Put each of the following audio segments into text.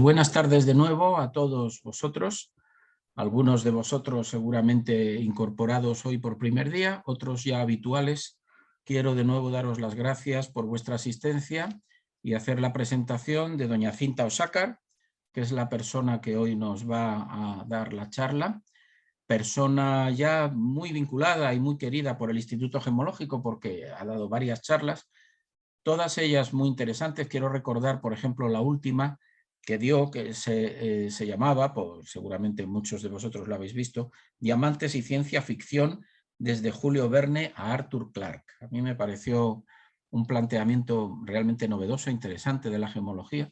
buenas tardes de nuevo a todos vosotros. Algunos de vosotros seguramente incorporados hoy por primer día, otros ya habituales. Quiero de nuevo daros las gracias por vuestra asistencia y hacer la presentación de doña Cinta Osácar, que es la persona que hoy nos va a dar la charla. Persona ya muy vinculada y muy querida por el Instituto Gemológico porque ha dado varias charlas, todas ellas muy interesantes. Quiero recordar, por ejemplo, la última que dio, que se llamaba, seguramente muchos de vosotros lo habéis visto, Diamantes y ciencia ficción, desde Julio Verne a Arthur Clarke. A mí me pareció un planteamiento realmente novedoso e interesante de la gemología,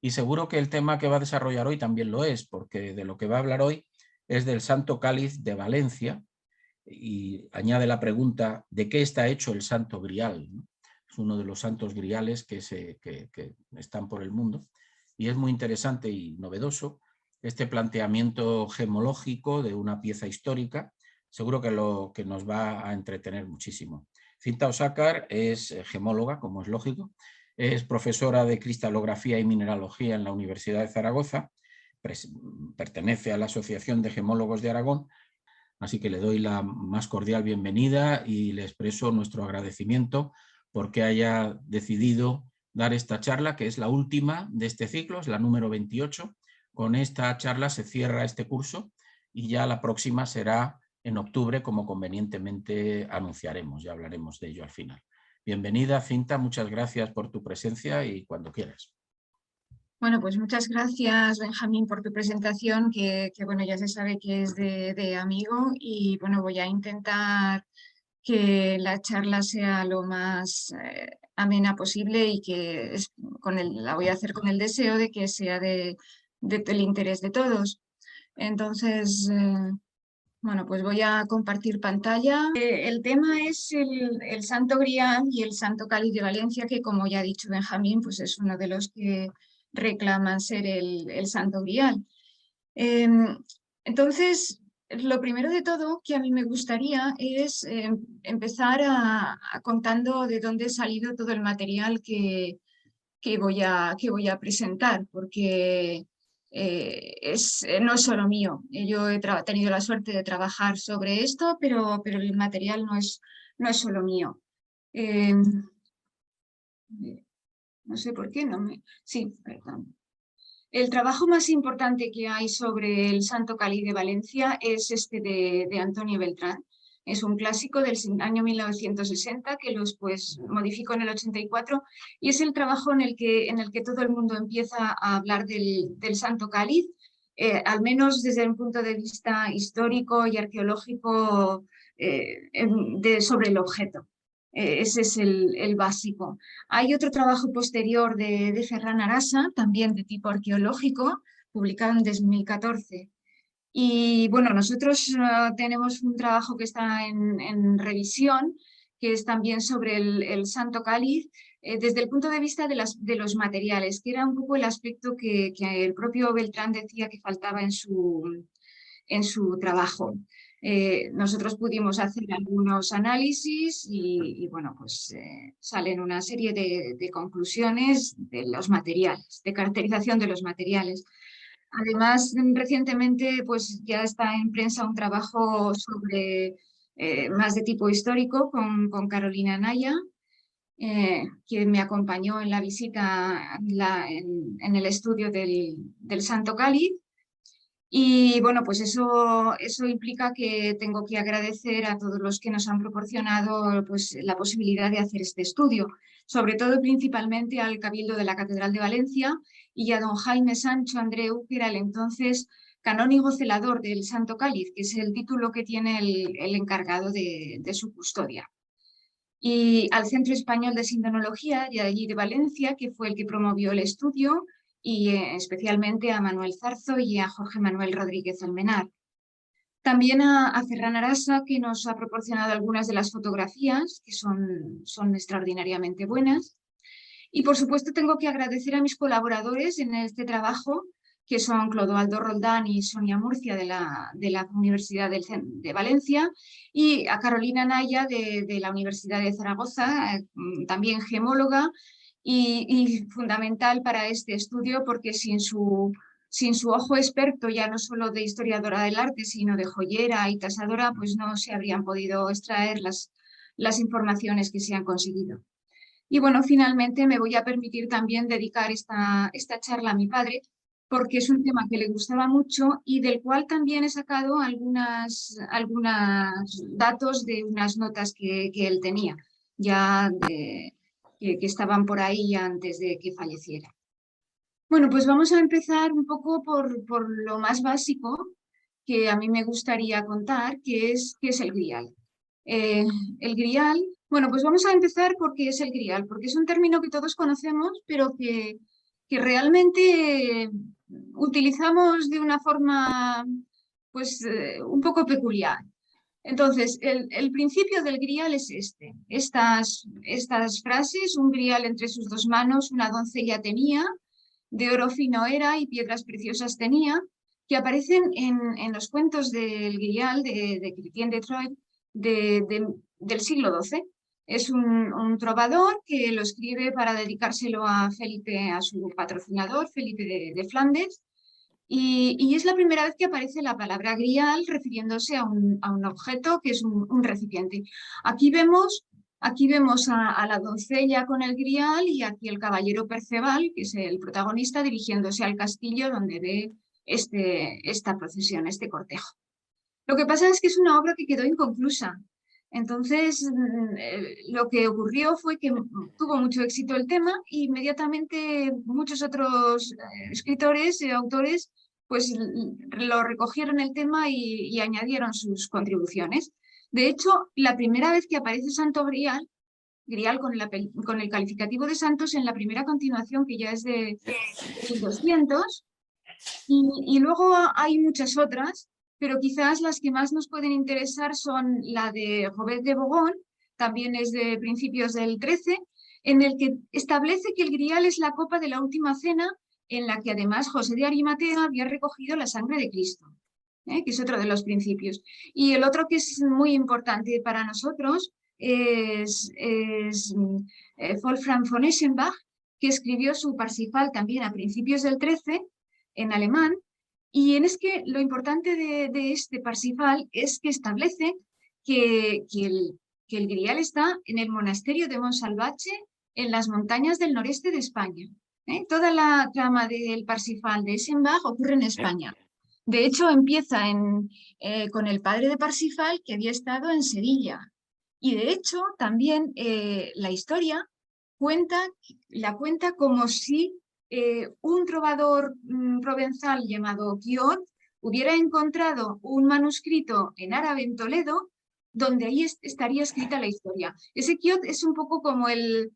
y seguro que el tema que va a desarrollar hoy también lo es, porque de lo que va a hablar hoy es del Santo Cáliz de Valencia, y añade la pregunta: ¿de qué está hecho el Santo Grial? Es uno de los santos griales que están por el mundo, y es muy interesante y novedoso este planteamiento gemológico de una pieza histórica. Seguro que nos va a entretener muchísimo. Cinta Osácar es gemóloga, como es lógico, es profesora de cristalografía y mineralogía en la Universidad de Zaragoza, pertenece a la Asociación de Gemólogos de Aragón, así que le doy la más cordial bienvenida y le expreso nuestro agradecimiento porque haya decidido dar esta charla, que es la última de este ciclo, es la número 28. Con esta charla se cierra este curso y ya la próxima será en octubre, como convenientemente anunciaremos, ya hablaremos de ello al final. Bienvenida, Cinta, muchas gracias por tu presencia y cuando quieras. Bueno, pues muchas gracias, Benjamín, por tu presentación, que bueno, ya se sabe que es de amigo, y bueno, voy a intentar que la charla sea lo más amena posible y que la voy a hacer con el deseo de que sea del interés de todos. Entonces, bueno, pues voy a compartir pantalla. El tema es el Santo Grial y el Santo Cáliz de Valencia, que como ya ha dicho Benjamín, pues es uno de los que reclaman ser el Santo Grial. Entonces, lo primero de todo que a mí me gustaría es empezar contando de dónde ha salido todo el material que voy a presentar, porque no es solo mío. Yo he tenido la suerte de trabajar sobre esto, pero el material no es solo mío. No sé por qué no me... Sí, perdón. El trabajo más importante que hay sobre el Santo Cáliz de Valencia es este de Antonio Beltrán. Es un clásico del año 1960 que los modificó en el 84, y es el trabajo en el que todo el mundo empieza a hablar del Santo Cáliz, al menos desde un punto de vista histórico y arqueológico sobre el objeto. Ese es el básico. Hay otro trabajo posterior de Ferran Arasa, también de tipo arqueológico, publicado en 2014. Y bueno, nosotros tenemos un trabajo que está en revisión, que es también sobre el Santo Cáliz, desde el punto de vista de los materiales, que era un poco el aspecto que el propio Beltrán decía que faltaba en su trabajo. Nosotros pudimos hacer algunos análisis y bueno, pues salen una serie de conclusiones de los materiales, de caracterización de los materiales. Además, recientemente pues ya está en prensa un trabajo sobre más de tipo histórico con Carolina Naya, quien me acompañó en la visita en el estudio del Santo Cáliz. Y bueno, pues eso implica que tengo que agradecer a todos los que nos han proporcionado pues, la posibilidad de hacer este estudio, sobre todo principalmente al Cabildo de la Catedral de Valencia y a don Jaime Sancho Andreu, que era el entonces canónigo celador del Santo Cáliz, que es el título que tiene el encargado de su custodia. Y al Centro Español de Sindonología de allí de Valencia, que fue el que promovió el estudio, y especialmente a Manuel Zarzo y a Jorge Manuel Rodríguez Almenar. También a Ferran Arasa, que nos ha proporcionado algunas de las fotografías, que son extraordinariamente buenas. Y por supuesto tengo que agradecer a mis colaboradores en este trabajo, que son Clodoaldo Roldán y Sonia Murcia de la Universidad de Valencia, y a Carolina Naya de la Universidad de Zaragoza, también gemóloga, y fundamental para este estudio porque sin su ojo experto, ya no solo de historiadora del arte, sino de joyera y tasadora, pues no se habrían podido extraer las informaciones que se han conseguido. Y bueno, finalmente me voy a permitir también dedicar esta charla a mi padre, porque es un tema que le gustaba mucho y del cual también he sacado algunos datos de unas notas que él tenía, ya que estaban por ahí antes de que falleciera. Bueno, pues vamos a empezar un poco por lo más básico que a mí me gustaría contar, que es el grial. El grial, bueno, pues vamos a empezar por qué es el grial, porque es un término que todos conocemos, pero que realmente utilizamos de una forma pues un poco peculiar. Entonces, el principio del grial es estas frases: un grial entre sus dos manos, una doncella tenía, de oro fino era y piedras preciosas tenía, que aparecen en los cuentos del grial de Chrétien de Troyes del siglo XII. Es un trovador que lo escribe para dedicárselo a Felipe, a su patrocinador, Felipe de Flandes, y es la primera vez que aparece la palabra grial refiriéndose a un objeto que es un recipiente. Aquí vemos a la doncella con el grial y aquí el caballero Perceval, que es el protagonista, dirigiéndose al castillo donde ve esta procesión, este cortejo. Lo que pasa es que es una obra que quedó inconclusa. Entonces, lo que ocurrió fue que tuvo mucho éxito el tema e inmediatamente muchos otros escritores y autores pues lo recogieron el tema y añadieron sus contribuciones. De hecho, la primera vez que aparece Santo Grial con el calificativo de santos en la primera continuación, que ya es de 1200, y luego hay muchas otras, pero quizás las que más nos pueden interesar son la de Robert de Bogon, también es de principios del 13, en el que establece que el grial es la copa de la última cena, en la que además José de Arimatea había recogido la sangre de Cristo, que es otro de los principios. Y el otro que es muy importante para nosotros es Wolfram von Eschenbach, que escribió su Parsifal también a principios del 13 en alemán, y es que lo importante de este Parsifal es que establece que el grial está en el monasterio de Monsalvache, en las montañas del noreste de España. Toda la trama del Parsifal de Eschenbach ocurre en España. De hecho, empieza con el padre de Parsifal, que había estado en Sevilla. Y de hecho, también la historia la cuenta como si un trovador provenzal llamado Quiot hubiera encontrado un manuscrito en árabe en Toledo, donde ahí estaría escrita la historia. Ese Quiot es un poco como el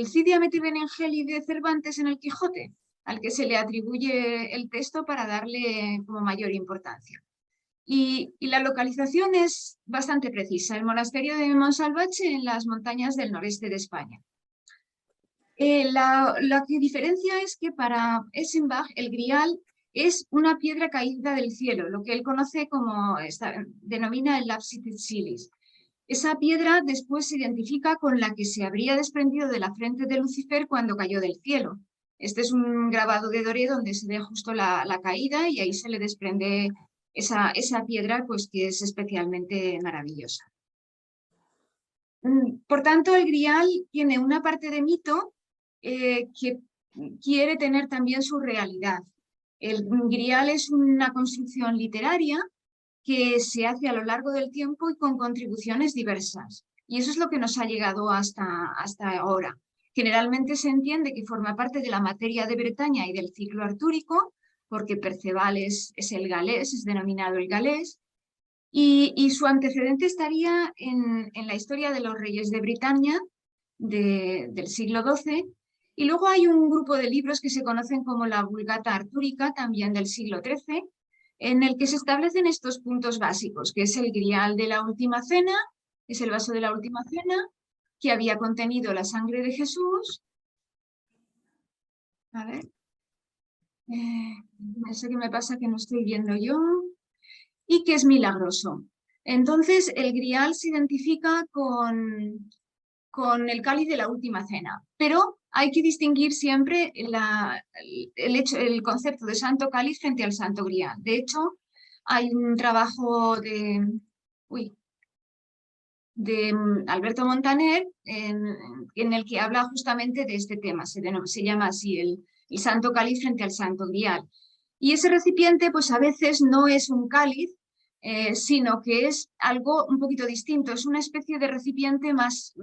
Cide Hamete Benengeli de Cervantes en el Quijote, al que se le atribuye el texto para darle como mayor importancia. Y la localización es bastante precisa: el monasterio de Monsalvache, en las montañas del noreste de España. La que diferencia es que para Eschenbach el grial es una piedra caída del cielo, lo que él conoce como, denomina el lapsit silis. Esa piedra después se identifica con la que se habría desprendido de la frente de Lucifer cuando cayó del cielo. Este es un grabado de Doré donde se ve justo la caída y ahí se le desprende esa piedra, pues, que es especialmente maravillosa. Por tanto, el grial tiene una parte de mito que quiere tener también su realidad. El grial es una construcción literaria que se hace a lo largo del tiempo y con contribuciones diversas. Y eso es lo que nos ha llegado hasta ahora. Generalmente se entiende que forma parte de la materia de Bretaña y del ciclo artúrico, porque Perceval es el galés, es denominado el galés, y su antecedente estaría en la historia de los reyes de Bretaña del siglo XII, y luego hay un grupo de libros que se conocen como la Vulgata Artúrica, también del siglo XIII, en el que se establecen estos puntos básicos, que es el grial de la última cena, es el vaso de la última cena, que había contenido la sangre de Jesús. A ver, no sé qué me pasa, que no estoy viendo yo. Y que es milagroso. Entonces, el grial se identifica con el cáliz de la última cena, pero hay que distinguir siempre el concepto de santo cáliz frente al santo grial. De hecho, hay un trabajo de Alberto Montaner en el que habla justamente de este tema. Se llama así el santo cáliz frente al santo grial. Y ese recipiente, pues a veces no es un cáliz, sino que es algo un poquito distinto. Es una especie de recipiente más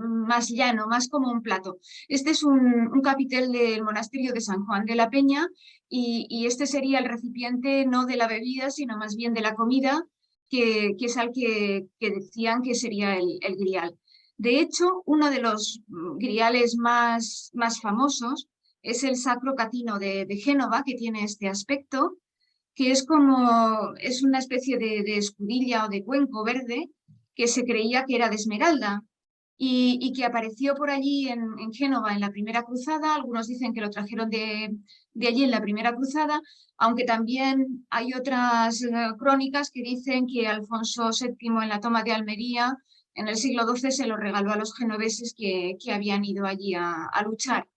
llano, más como un plato. Este es un capitel del monasterio de San Juan de la Peña y este sería el recipiente no de la bebida, sino más bien de la comida, que es al que decían que sería el grial. De hecho, uno de los griales más famosos es el Sacro Catino de Génova, que tiene este aspecto, que es una especie de escudilla o de cuenco verde que se creía que era de esmeralda y que apareció por allí en Génova en la primera cruzada. Algunos dicen que lo trajeron de allí en la primera cruzada, aunque también hay otras crónicas que dicen que Alfonso VII en la toma de Almería en el siglo XII se lo regaló a los genoveses que habían ido allí a luchar.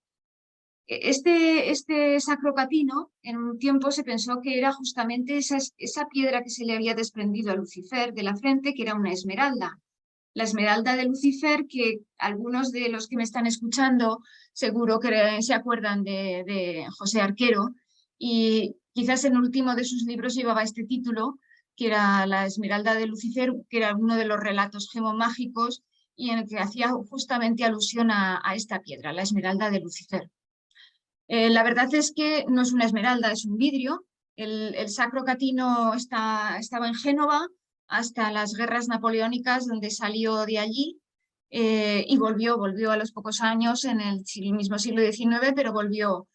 Este Sacro Catino en un tiempo se pensó que era justamente esa piedra que se le había desprendido a Lucifer de la frente, que era una esmeralda. La esmeralda de Lucifer, que algunos de los que me están escuchando seguro que se acuerdan de José Arquero, y quizás en el último de sus libros llevaba este título, que era La esmeralda de Lucifer, que era uno de los relatos gemomágicos y en el que hacía justamente alusión a esta piedra, la esmeralda de Lucifer. La verdad es que no es una esmeralda, es un vidrio. El Sacro Catino estaba en Génova hasta las guerras napoleónicas, donde salió de allí y volvió a los pocos años en el mismo siglo XIX, pero volvió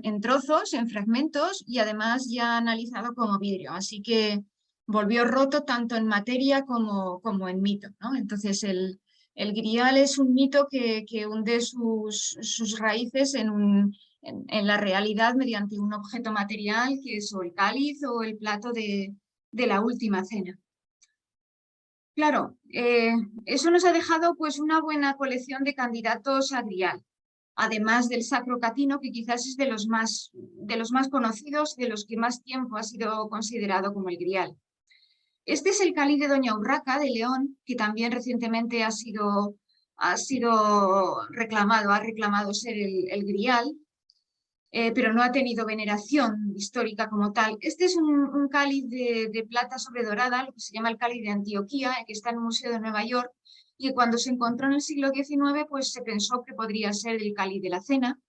en trozos, en fragmentos y además ya analizado como vidrio. Así que volvió roto tanto en materia como en mito, ¿no? Entonces el grial es un mito que hunde sus raíces en la realidad mediante un objeto material que es o el cáliz o el plato de la última cena. Claro, eso nos ha dejado pues una buena colección de candidatos a grial, además del Sacro Catino, que quizás es de los más conocidos, de los que más tiempo ha sido considerado como el grial. Este es el cáliz de Doña Urraca de León, que también recientemente ha sido reclamado, ha reclamado ser el grial, pero no ha tenido veneración histórica como tal. Este es un cáliz de plata sobre dorada, lo que se llama el cáliz de Antioquía, que está en un museo de Nueva York, y cuando se encontró en el siglo XIX, pues se pensó que podría ser el cáliz de la cena.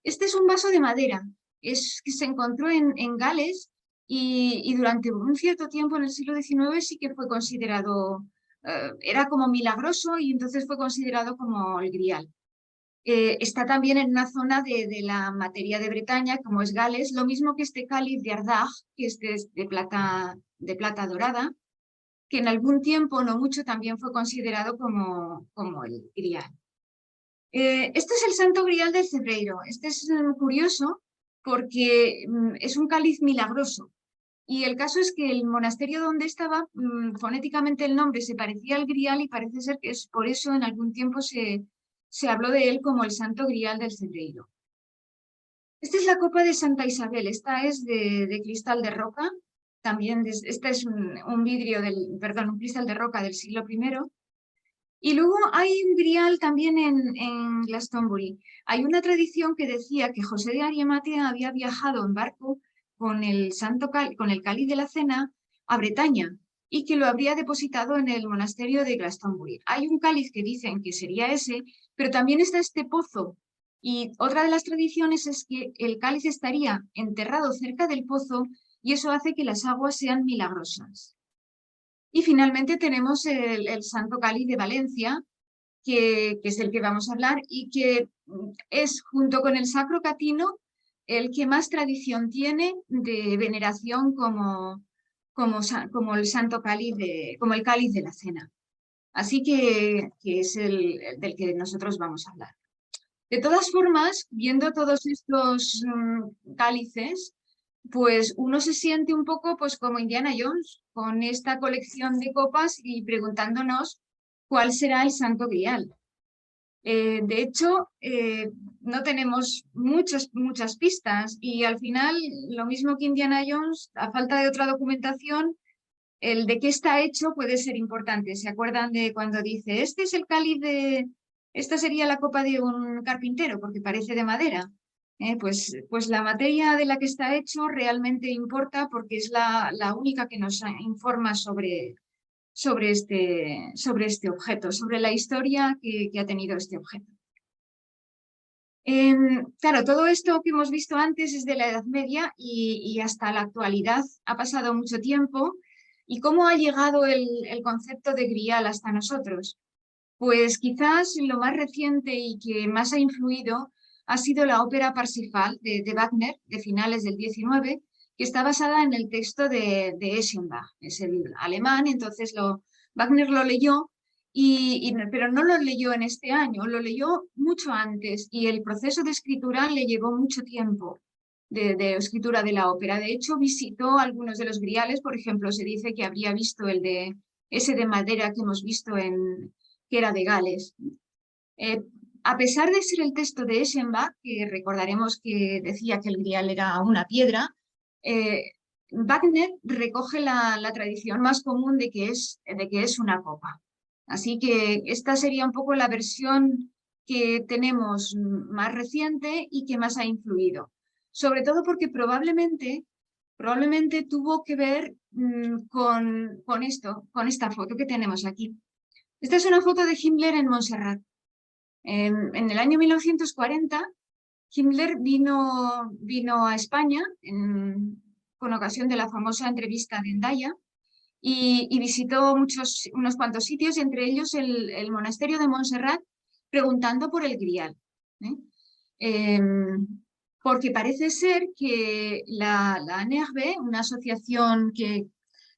Este es un vaso de madera, que se encontró en Gales y durante un cierto tiempo en el siglo XIX sí que fue considerado, era como milagroso y entonces fue considerado como el grial. Está también en una zona de la materia de Bretaña, como es Gales, lo mismo que este cáliz de Ardagh, que es de plata dorada, que en algún tiempo, no mucho, también fue considerado como el grial. Este es el Santo Grial del Cebreiro. Este es curioso porque es un cáliz milagroso. Y el caso es que el monasterio donde estaba, fonéticamente el nombre se parecía al grial y parece ser que es por eso en algún tiempo se habló de él como el Santo Grial del Cebreiro. Esta es la copa de Santa Isabel. Esta es de cristal de roca. También esta es un cristal de roca del siglo I. Y luego hay un grial también en Glastonbury. Hay una tradición que decía que José de Arimatea había viajado en barco con el cáliz de la cena a Bretaña y que lo habría depositado en el monasterio de Glastonbury. Hay un cáliz que dicen que sería ese, pero también está este pozo. Y otra de las tradiciones es que el cáliz estaría enterrado cerca del pozo y eso hace que las aguas sean milagrosas. Y finalmente tenemos el Santo Cáliz de Valencia, que es el que vamos a hablar y que es, junto con el Sacro Catino, el que más tradición tiene de veneración como el Santo Cáliz, como el Cáliz de la Cena. Así que es el del que nosotros vamos a hablar. De todas formas, viendo todos estos cálices, pues uno se siente un poco pues como Indiana Jones, con esta colección de copas y preguntándonos cuál será el Santo Grial. De hecho, no tenemos muchas pistas y al final, lo mismo que Indiana Jones, a falta de otra documentación, el de qué está hecho puede ser importante. ¿Se acuerdan de cuando dice, este es el cáliz de... esta sería la copa de un carpintero porque parece de madera? Pues la materia de la que está hecho realmente importa porque es la única que nos informa sobre este objeto, sobre la historia que ha tenido este objeto. Claro, todo esto que hemos visto antes es de la Edad Media y hasta la actualidad ha pasado mucho tiempo. ¿Y cómo ha llegado el concepto de grial hasta nosotros? Pues quizás lo más reciente y que más ha influido ha sido la ópera Parsifal de Wagner, de finales del 19, que está basada en el texto de Eschenbach, es el alemán, entonces Wagner lo leyó, pero no lo leyó en este año, lo leyó mucho antes y el proceso de escritura le llevó mucho tiempo de escritura de la ópera. De hecho, visitó algunos de los griales, por ejemplo, se dice que habría visto ese de madera que hemos visto que era de Gales. A pesar de ser el texto de Eschenbach, que recordaremos que decía que el grial era una piedra, Wagner recoge la tradición más común de que es una copa. Así que esta sería un poco la versión que tenemos más reciente y que más ha influido. Sobre todo porque probablemente tuvo que ver con esta foto que tenemos aquí. Esta es una foto de Himmler en Montserrat. En el año 1940, Himmler vino a España con ocasión de la famosa entrevista de Hendaya y visitó unos cuantos sitios, y entre ellos el monasterio de Montserrat, preguntando por el grial. Porque parece ser que la ANRB, una asociación que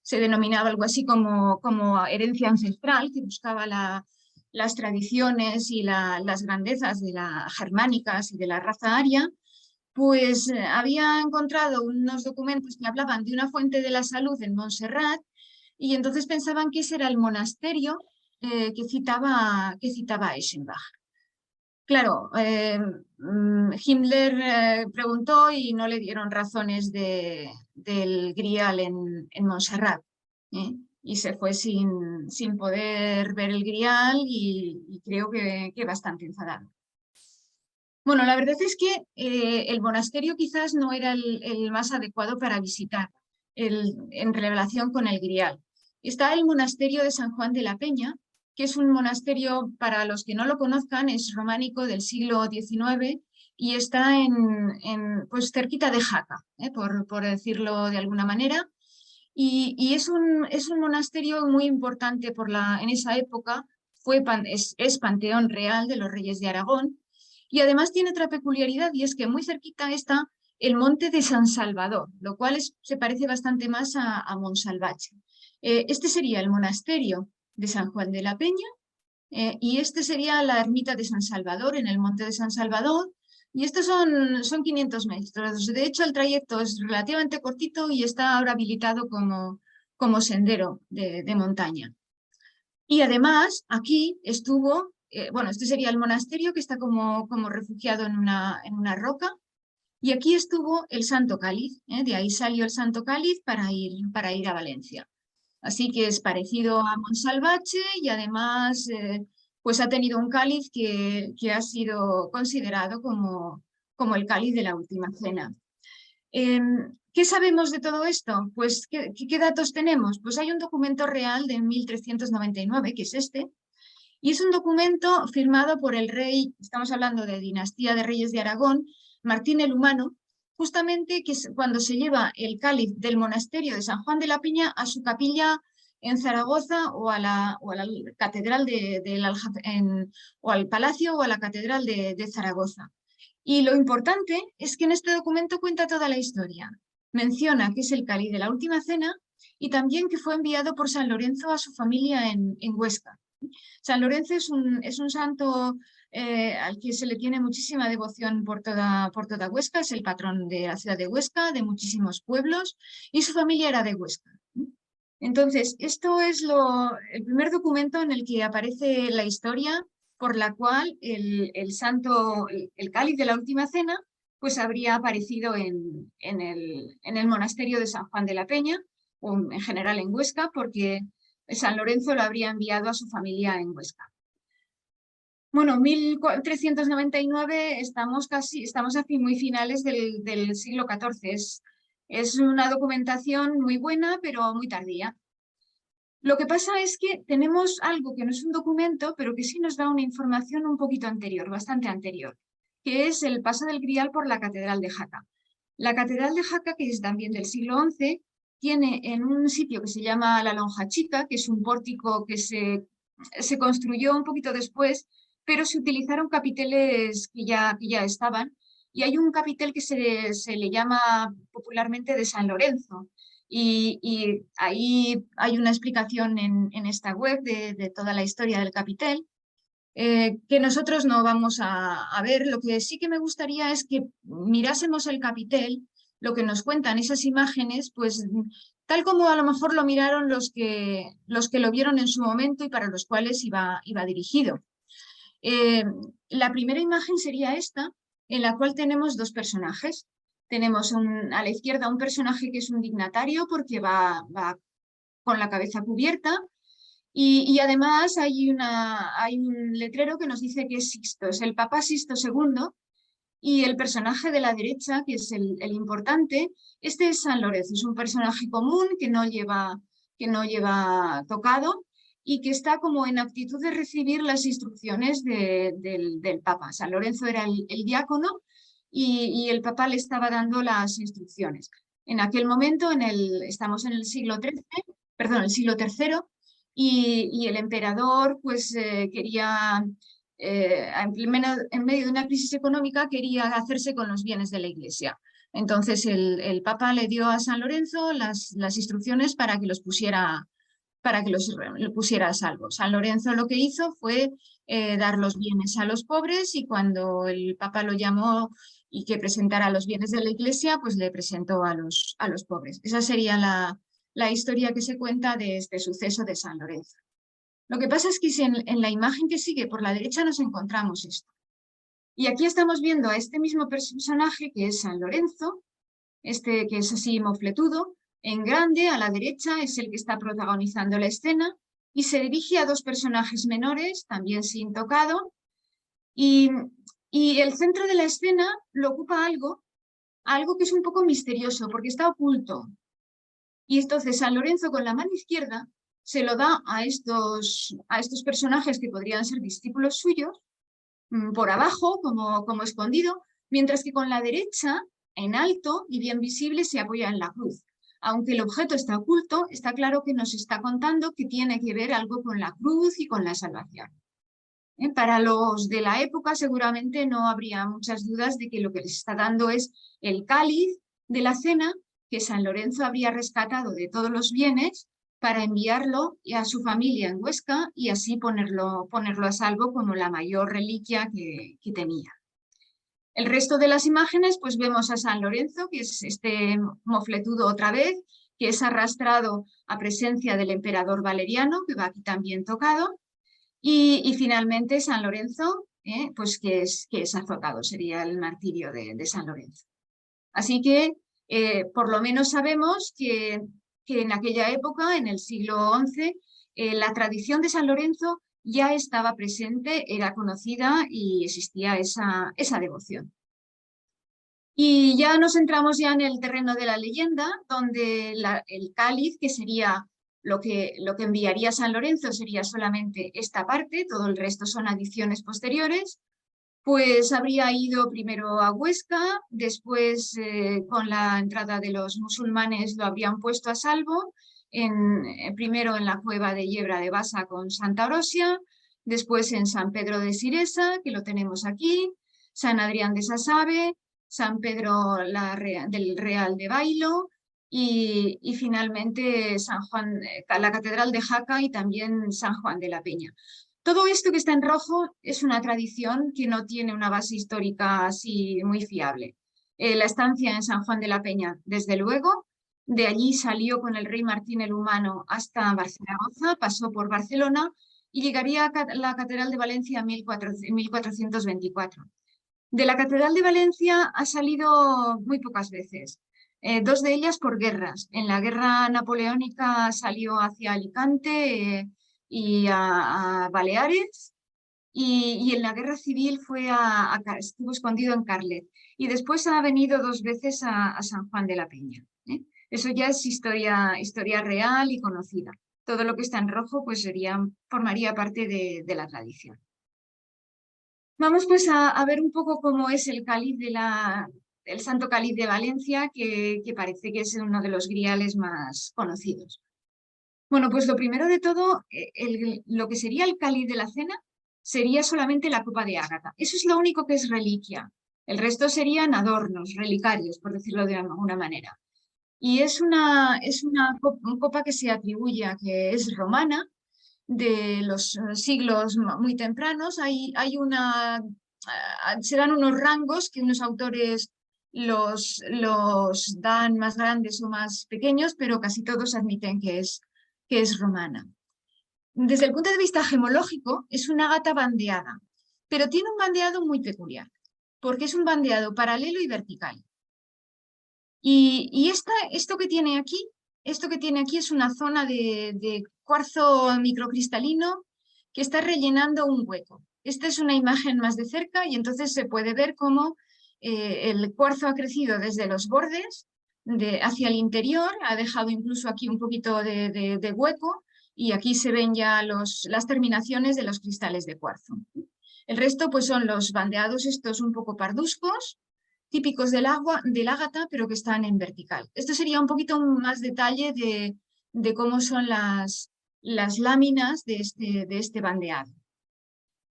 se denominaba algo así como herencia ancestral, que buscaba las tradiciones y las grandezas de las germánicas y de la raza aria, pues había encontrado unos documentos que hablaban de una fuente de la salud en Montserrat y entonces pensaban que ese era el monasterio que citaba Eschenbach. Claro, Himmler preguntó y no le dieron razones del grial en Montserrat, y se fue sin poder ver el grial y creo que bastante enfadado. Bueno, la verdad es que el monasterio quizás no era el más adecuado para visitar en relación con el grial. Está el monasterio de San Juan de la Peña, que es un monasterio, para los que no lo conozcan, es románico del siglo XIX y está pues cerquita de Jaca, por decirlo de alguna manera. Y es un monasterio muy importante en esa época, es panteón real de los reyes de Aragón, y además tiene otra peculiaridad, y es que muy cerquita está el monte de San Salvador, lo cual se parece bastante más a Monsalvache. Este sería el monasterio de San Juan de la Peña, y este sería la ermita de San Salvador en el monte de San Salvador, y estos son 500 metros. De hecho, el trayecto es relativamente cortito y está ahora habilitado como sendero de montaña. Y además, aquí estuvo, este sería el monasterio que está como refugiado en una roca, y aquí estuvo el Santo Cáliz, de ahí salió el Santo Cáliz para ir a Valencia. Así que es parecido a Monsalvache y además pues ha tenido un cáliz que ha sido considerado como el cáliz de la última cena. ¿Qué sabemos de todo esto? Pues, ¿qué datos tenemos? Pues hay un documento real de 1399, que es este, y es un documento firmado por el rey, estamos hablando de dinastía de reyes de Aragón, Martín el Humano, justamente que es cuando se lleva el cáliz del monasterio de San Juan de la Peña a su capilla en Zaragoza o a la catedral o al palacio o a la catedral de Zaragoza. Y lo importante es que en este documento cuenta toda la historia. Menciona que es el cáliz de la última cena y también que fue enviado por San Lorenzo a su familia en Huesca. San Lorenzo es un santo al que se le tiene muchísima devoción por toda Huesca, es el patrón de la ciudad de Huesca, de muchísimos pueblos, y su familia era de Huesca. Entonces, esto es el primer documento en el que aparece la historia por la cual el cáliz de la última cena pues habría aparecido en el monasterio de San Juan de la Peña, o en general en Huesca, porque San Lorenzo lo habría enviado a su familia en Huesca. Bueno, 1399 estamos muy finales del siglo XIV. Es una documentación muy buena, pero muy tardía. Lo que pasa es que tenemos algo que no es un documento, pero que sí nos da una información un poquito anterior, bastante anterior, que es el paso del Grial por la Catedral de Jaca. La Catedral de Jaca, que es también del siglo XI, tiene en un sitio que se llama la Lonja Chica, que es un pórtico que se construyó un poquito después, pero se utilizaron capiteles que ya estaban, y hay un capitel que se le llama popularmente de San Lorenzo, y ahí hay una explicación en esta web de toda la historia del capitel, que nosotros no vamos a ver. Lo que sí que me gustaría es que mirásemos el capitel, lo que nos cuentan esas imágenes, pues tal como a lo mejor lo miraron los que lo vieron en su momento y para los cuales iba dirigido. La primera imagen sería esta, en la cual tenemos dos personajes. Tenemos a la izquierda un personaje que es un dignatario porque va con la cabeza cubierta, y además hay un letrero que nos dice que es Sixto, es el Papa Sixto II, y el personaje de la derecha, que es el importante, este es San Lorenzo, es un personaje común que no lleva tocado y que está como en actitud de recibir las instrucciones del Papa. San Lorenzo era el diácono y el Papa le estaba dando las instrucciones. En aquel momento, estamos en el siglo III, y el emperador pues quería, en medio de una crisis económica, quería hacerse con los bienes de la Iglesia. Entonces el Papa le dio a San Lorenzo las instrucciones para que los pusiera a salvo. San Lorenzo lo que hizo fue dar los bienes a los pobres, y cuando el Papa lo llamó y que presentara los bienes de la Iglesia, pues le presentó a los pobres. Esa sería la historia que se cuenta de este suceso de San Lorenzo. Lo que pasa es que si en la imagen que sigue por la derecha nos encontramos esto. Y aquí estamos viendo a este mismo personaje, que es San Lorenzo, que es así mofletudo, en grande, a la derecha, es el que está protagonizando la escena, y se dirige a dos personajes menores, también sin tocado, y el centro de la escena lo ocupa algo que es un poco misterioso, porque está oculto. Y entonces San Lorenzo, con la mano izquierda, se lo da a estos personajes que podrían ser discípulos suyos, por abajo, como escondido, mientras que con la derecha, en alto y bien visible, se apoya en la cruz. Aunque el objeto está oculto, está claro que nos está contando que tiene que ver algo con la cruz y con la salvación. Para los de la época seguramente no habría muchas dudas de que lo que les está dando es el cáliz de la cena que San Lorenzo habría rescatado de todos los bienes para enviarlo a su familia en Huesca y así ponerlo a salvo como la mayor reliquia que tenía. El resto de las imágenes, pues vemos a San Lorenzo, que es este mofletudo otra vez, que es arrastrado a presencia del emperador Valeriano, que va aquí también tocado, y finalmente San Lorenzo, pues que es azotado, sería el martirio de San Lorenzo. Así que por lo menos sabemos que en aquella época, en el siglo XI, la tradición de San Lorenzo ya estaba presente, era conocida y existía esa devoción. Y ya nos entramos ya en el terreno de la leyenda, donde el cáliz, que sería lo que enviaría San Lorenzo, sería solamente esta parte, todo el resto son adiciones posteriores. Pues habría ido primero a Huesca, después con la entrada de los musulmanes lo habrían puesto a salvo, primero en la cueva de Yebra de Basa con Santa Orosia, después en San Pedro de Siresa, que lo tenemos aquí, San Adrián de Sasabe, San Pedro del Real de Bailo y finalmente San Juan, la Catedral de Jaca y también San Juan de la Peña. Todo esto que está en rojo es una tradición que no tiene una base histórica así muy fiable. La estancia en San Juan de la Peña, desde luego, de allí salió con el rey Martín el Humano hasta Zaragoza, pasó por Barcelona y llegaría a la Catedral de Valencia en 1424. De la Catedral de Valencia ha salido muy pocas veces, dos de ellas por guerras. En la guerra napoleónica salió hacia Alicante y a Baleares, y en la guerra civil estuvo escondido en Carlet. Y después ha venido dos veces a San Juan de la Peña. Eso ya es historia real y conocida. Todo lo que está en rojo pues formaría parte de la tradición. Vamos pues a ver un poco cómo es el cáliz el Santo Cáliz de Valencia, que parece que es uno de los griales más conocidos. Bueno, pues lo primero de todo, lo que sería el cáliz de la cena sería solamente la copa de ágata. Eso es lo único que es reliquia. El resto serían adornos, relicarios, por decirlo de alguna manera. Y es una copa que se atribuye a que es romana, de los siglos muy tempranos. Se dan unos rangos que unos autores los dan más grandes o más pequeños, pero casi todos admiten que es romana. Desde el punto de vista gemológico, es una ágata bandeada, pero tiene un bandeado muy peculiar, porque es un bandeado paralelo y vertical. Y esto que tiene aquí es una zona de cuarzo microcristalino que está rellenando un hueco. Esta es una imagen más de cerca y entonces se puede ver cómo el cuarzo ha crecido desde los bordes hacia el interior, ha dejado incluso aquí un poquito de hueco, y aquí se ven ya las terminaciones de los cristales de cuarzo. El resto pues son los bandeados estos un poco parduscos, típicos del ágata, pero que están en vertical. Esto sería un poquito más detalle de cómo son las láminas de este bandeado.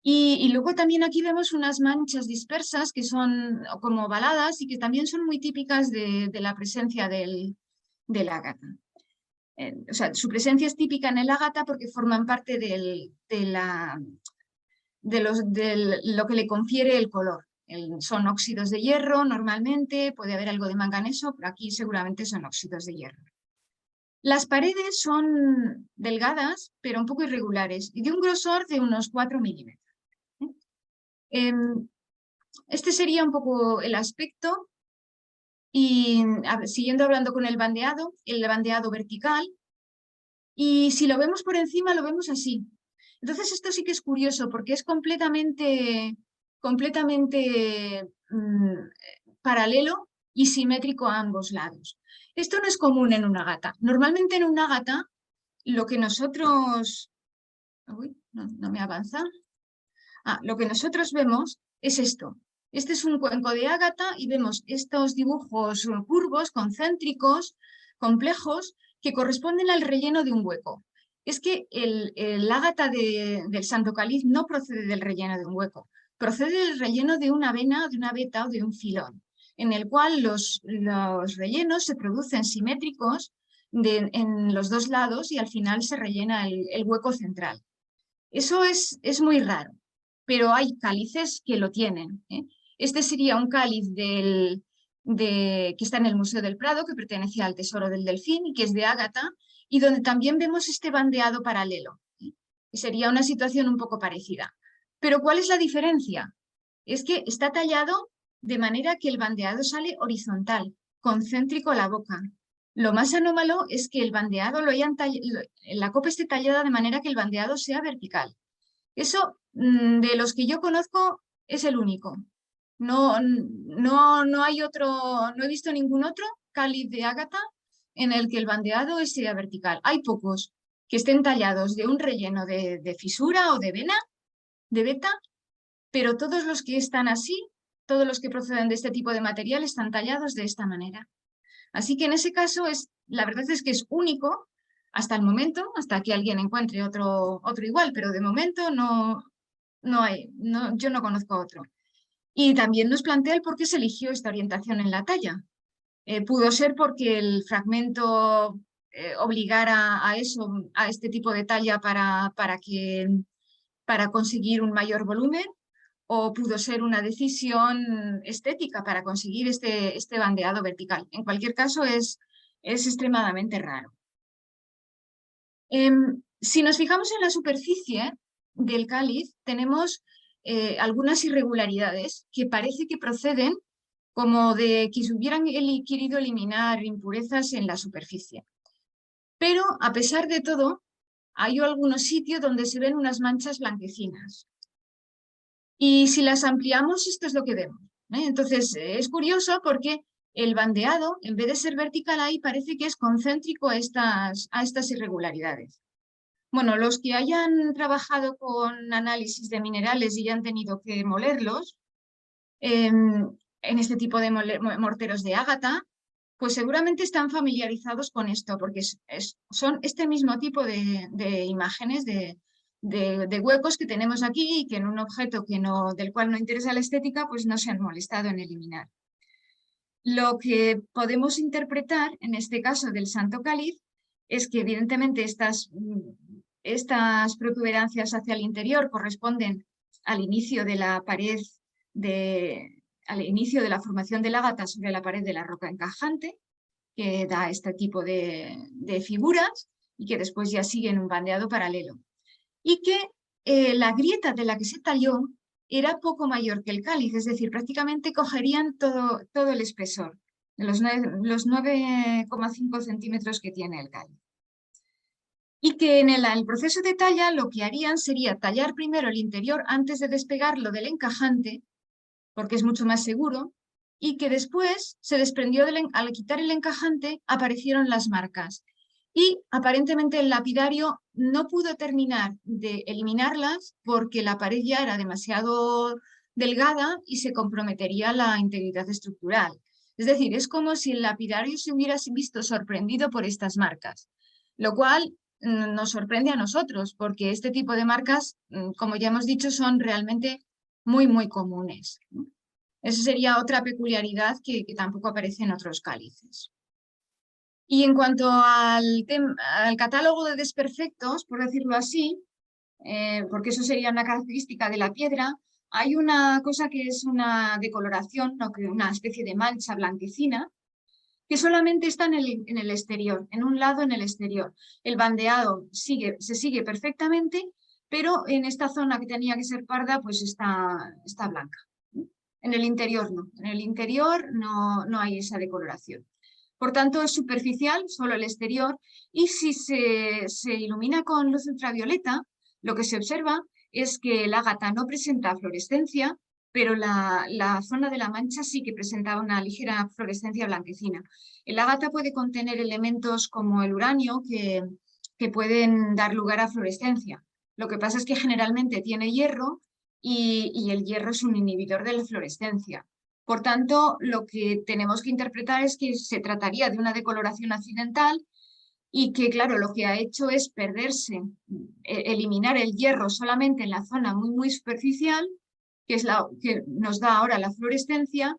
Y luego también aquí vemos unas manchas dispersas que son como ovaladas y que también son muy típicas de la presencia del ágata. O sea, su presencia es típica en el ágata porque forman parte de lo que le confiere el color. Son óxidos de hierro normalmente, puede haber algo de manganeso, pero aquí seguramente son óxidos de hierro. Las paredes son delgadas, pero un poco irregulares, y de un grosor de unos 4 milímetros. Este sería un poco el aspecto. Y siguiendo hablando con el bandeado vertical, y si lo vemos por encima lo vemos así. Entonces esto sí que es curioso porque es completamente paralelo y simétrico a ambos lados. Esto no es común en una ágata. Normalmente en una ágata lo que nosotros... Uy, no me avanza. Lo que nosotros vemos es esto. Este es un cuenco de ágata y vemos estos dibujos curvos, concéntricos, complejos, que corresponden al relleno de un hueco. Es que el ágata del Santo Cáliz no procede del relleno de un hueco, procede del relleno de una vena, de una veta o de un filón, en el cual los rellenos se producen simétricos en los dos lados y al final se rellena el hueco central. Eso es muy raro, pero hay cálices que lo tienen. Este sería un cáliz que está en el Museo del Prado, que pertenecía al Tesoro del Delfín y que es de ágata, y donde también vemos este bandeado paralelo. Sería una situación un poco parecida. Pero ¿cuál es la diferencia? Es que está tallado de manera que el bandeado sale horizontal, concéntrico a la boca. Lo más anómalo es que el bandeado la copa esté tallada de manera que el bandeado sea vertical. Eso, de los que yo conozco, es el único. No hay otro, no he visto ningún otro cáliz de ágata en el que el bandeado sea vertical. Hay pocos que estén tallados de un relleno de fisura o de vena, de veta, pero todos los que están así, todos los que proceden de este tipo de material están tallados de esta manera. Así que en ese caso la verdad es que es único hasta el momento, hasta que alguien encuentre otro igual, pero de momento yo no conozco otro. Y también nos plantea el por qué se eligió esta orientación en la talla. Pudo ser porque el fragmento obligara a este tipo de talla para conseguir un mayor volumen, o pudo ser una decisión estética para conseguir este bandeado vertical. En cualquier caso, es extremadamente raro. Si nos fijamos en la superficie, del cáliz tenemos algunas irregularidades que parece que proceden como de que se hubieran querido eliminar impurezas en la superficie. Pero, a pesar de todo, hay algunos sitios donde se ven unas manchas blanquecinas. Y si las ampliamos, esto es lo que vemos, ¿eh? Entonces, es curioso porque el bandeado, en vez de ser vertical ahí, parece que es concéntrico a estas irregularidades. Bueno, los que hayan trabajado con análisis de minerales y han tenido que molerlos, en este tipo de morteros de ágata, pues seguramente están familiarizados con esto, porque son este mismo tipo de imágenes de huecos que tenemos aquí y que en un objeto del cual no interesa la estética, pues no se han molestado en eliminar. Lo que podemos interpretar en este caso del Santo Cáliz es que evidentemente estas protuberancias hacia el interior corresponden al inicio de la pared al inicio de la formación del ágata sobre la pared de la roca encajante, que da este tipo de figuras y que después ya siguen un bandeado paralelo. Y que la grieta de la que se talló era poco mayor que el cáliz, es decir, prácticamente cogerían todo el espesor, de los 9,5 centímetros que tiene el cáliz. Y que en el proceso de talla lo que harían sería tallar primero el interior antes de despegarlo del encajante, porque es mucho más seguro, y que después se desprendió, al quitar el encajante, aparecieron las marcas. Y aparentemente el lapidario no pudo terminar de eliminarlas porque la pared ya era demasiado delgada y se comprometería la integridad estructural. Es decir, es como si el lapidario se hubiera visto sorprendido por estas marcas, lo cual nos sorprende a nosotros porque este tipo de marcas, como ya hemos dicho, son realmente muy, muy comunes. Esa sería otra peculiaridad que tampoco aparece en otros cálices. Y en cuanto al catálogo de desperfectos, por decirlo así, porque eso sería una característica de la piedra, hay una cosa que es una decoloración, una especie de mancha blanquecina, que solamente está en el exterior, en un lado en el exterior. El bandeado se sigue perfectamente, pero en esta zona que tenía que ser parda, pues está blanca. En el interior no, en el interior no hay esa decoloración. Por tanto, es superficial, solo el exterior, y si se ilumina con luz ultravioleta, lo que se observa es que el ágata no presenta fluorescencia, pero la zona de la mancha sí que presenta una ligera fluorescencia blanquecina. El ágata puede contener elementos como el uranio que pueden dar lugar a fluorescencia. Lo que pasa es que generalmente tiene hierro y el hierro es un inhibidor de la fluorescencia. Por tanto, lo que tenemos que interpretar es que se trataría de una decoloración accidental y que, claro, lo que ha hecho es perderse, eliminar el hierro solamente en la zona muy, muy superficial, que es la que nos da ahora la fluorescencia,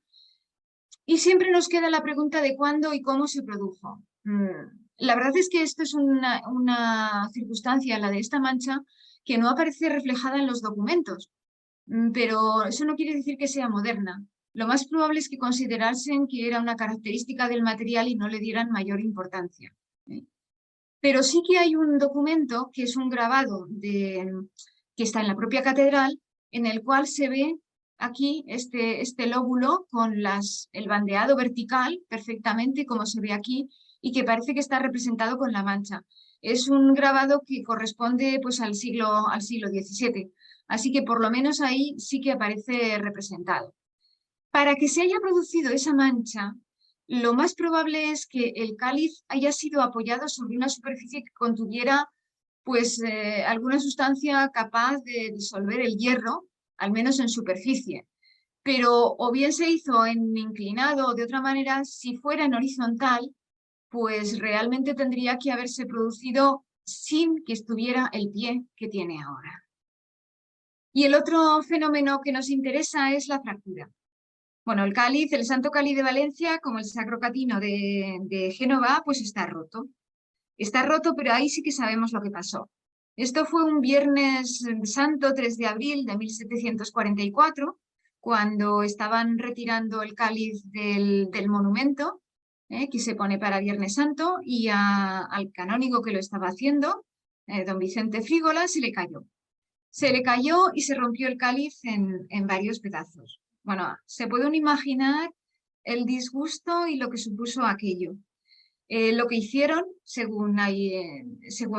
y siempre nos queda la pregunta de cuándo y cómo se produjo. La verdad es que esto es una circunstancia, la de esta mancha, que no aparece reflejada en los documentos, pero eso no quiere decir que sea moderna. Lo más probable es que considerasen que era una característica del material y no le dieran mayor importancia. Pero sí que hay un documento que es un grabado que está en la propia catedral, en el cual se ve aquí este lóbulo con el bandeado vertical perfectamente, como se ve aquí, y que parece que está representado con la mancha. Es un grabado que corresponde pues, al siglo XVII, así que por lo menos ahí sí que aparece representado. Para que se haya producido esa mancha, lo más probable es que el cáliz haya sido apoyado sobre una superficie que contuviera pues, alguna sustancia capaz de disolver el hierro, al menos en superficie. Pero o bien se hizo en inclinado o de otra manera, si fuera en horizontal, pues realmente tendría que haberse producido sin que estuviera el pie que tiene ahora. Y el otro fenómeno que nos interesa es la fractura. Bueno, el cáliz, el Santo Cáliz de Valencia, como el Sacro Catino de Génova, pues está roto. Está roto, pero ahí sí que sabemos lo que pasó. Esto fue un Viernes Santo, 3 de abril de 1744, cuando estaban retirando el cáliz del monumento, que se pone para Viernes Santo, y al canónigo que lo estaba haciendo, don Vicente Frígola, se le cayó. se le cayó y se rompió el cáliz en varios pedazos. Bueno, se pueden imaginar el disgusto y lo que supuso aquello. Lo que hicieron, según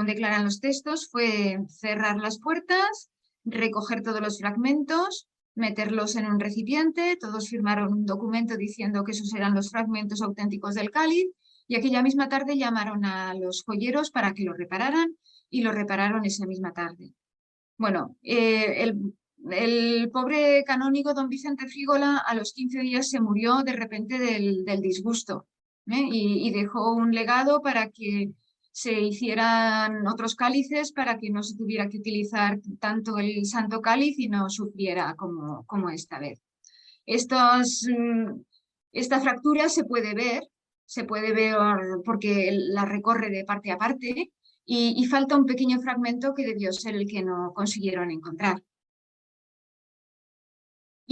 declaran los textos, fue cerrar las puertas, recoger todos los fragmentos, meterlos en un recipiente, todos firmaron un documento diciendo que esos eran los fragmentos auténticos del cáliz, y aquella misma tarde llamaron a los joyeros para que lo repararan, y lo repararon esa misma tarde. Bueno, el pobre canónigo don Vicente Frígola a los 15 días se murió de repente del disgusto, y dejó un legado para que se hicieran otros cálices para que no se tuviera que utilizar tanto el santo cáliz y no sufriera como esta vez. Esta fractura se puede ver porque la recorre de parte a parte, y falta un pequeño fragmento que debió ser el que no consiguieron encontrar.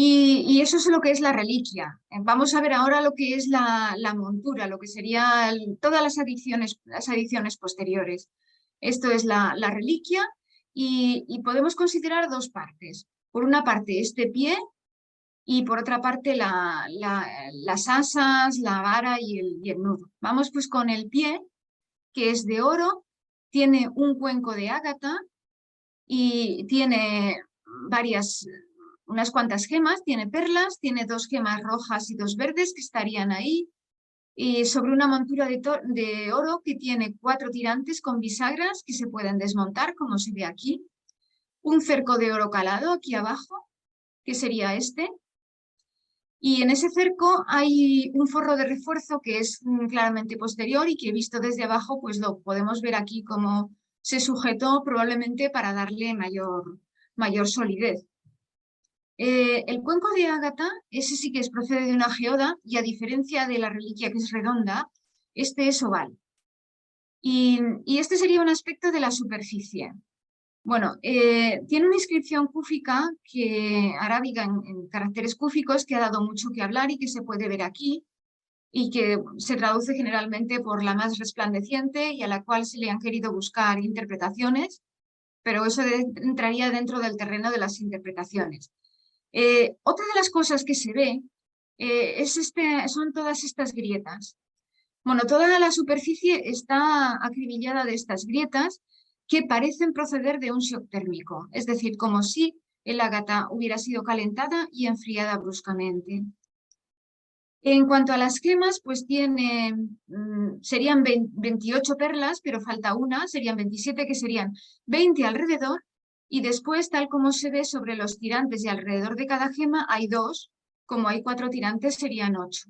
Y eso es lo que es la reliquia. Vamos a ver ahora lo que es la montura, lo que serían todas las adiciones posteriores. Esto es la reliquia, y podemos considerar dos partes. Por una parte este pie, y por otra parte las asas, la vara y el nudo. Vamos pues con el pie, que es de oro, tiene un cuenco de ágata y tiene unas cuantas gemas, tiene perlas, tiene 2 gemas rojas y 2 verdes que estarían ahí, y sobre una montura de oro que tiene 4 tirantes con bisagras que se pueden desmontar, como se ve aquí, un cerco de oro calado aquí abajo, que sería este, y en ese cerco hay un forro de refuerzo que es claramente posterior y que visto desde abajo pues lo podemos ver aquí como se sujetó probablemente para darle mayor solidez. El cuenco de ágata, ese sí que procede de una geoda, y a diferencia de la reliquia que es redonda, este es oval. Y este sería un aspecto de la superficie. Bueno, tiene una inscripción cúfica arábiga en caracteres cúficos que ha dado mucho que hablar y que se puede ver aquí, y que se traduce generalmente por la más resplandeciente, y a la cual se le han querido buscar interpretaciones, pero eso entraría dentro del terreno de las interpretaciones. Otra de las cosas que se ve son todas estas grietas. Bueno, toda la superficie está acribillada de estas grietas que parecen proceder de un shock térmico, es decir, como si el ágata hubiera sido calentada y enfriada bruscamente. En cuanto a las gemas, pues serían 28 perlas, pero falta una, serían 27, que serían 20 alrededor, y después, tal como se ve sobre los tirantes y alrededor de cada gema, hay 2, como hay 4 tirantes serían 8,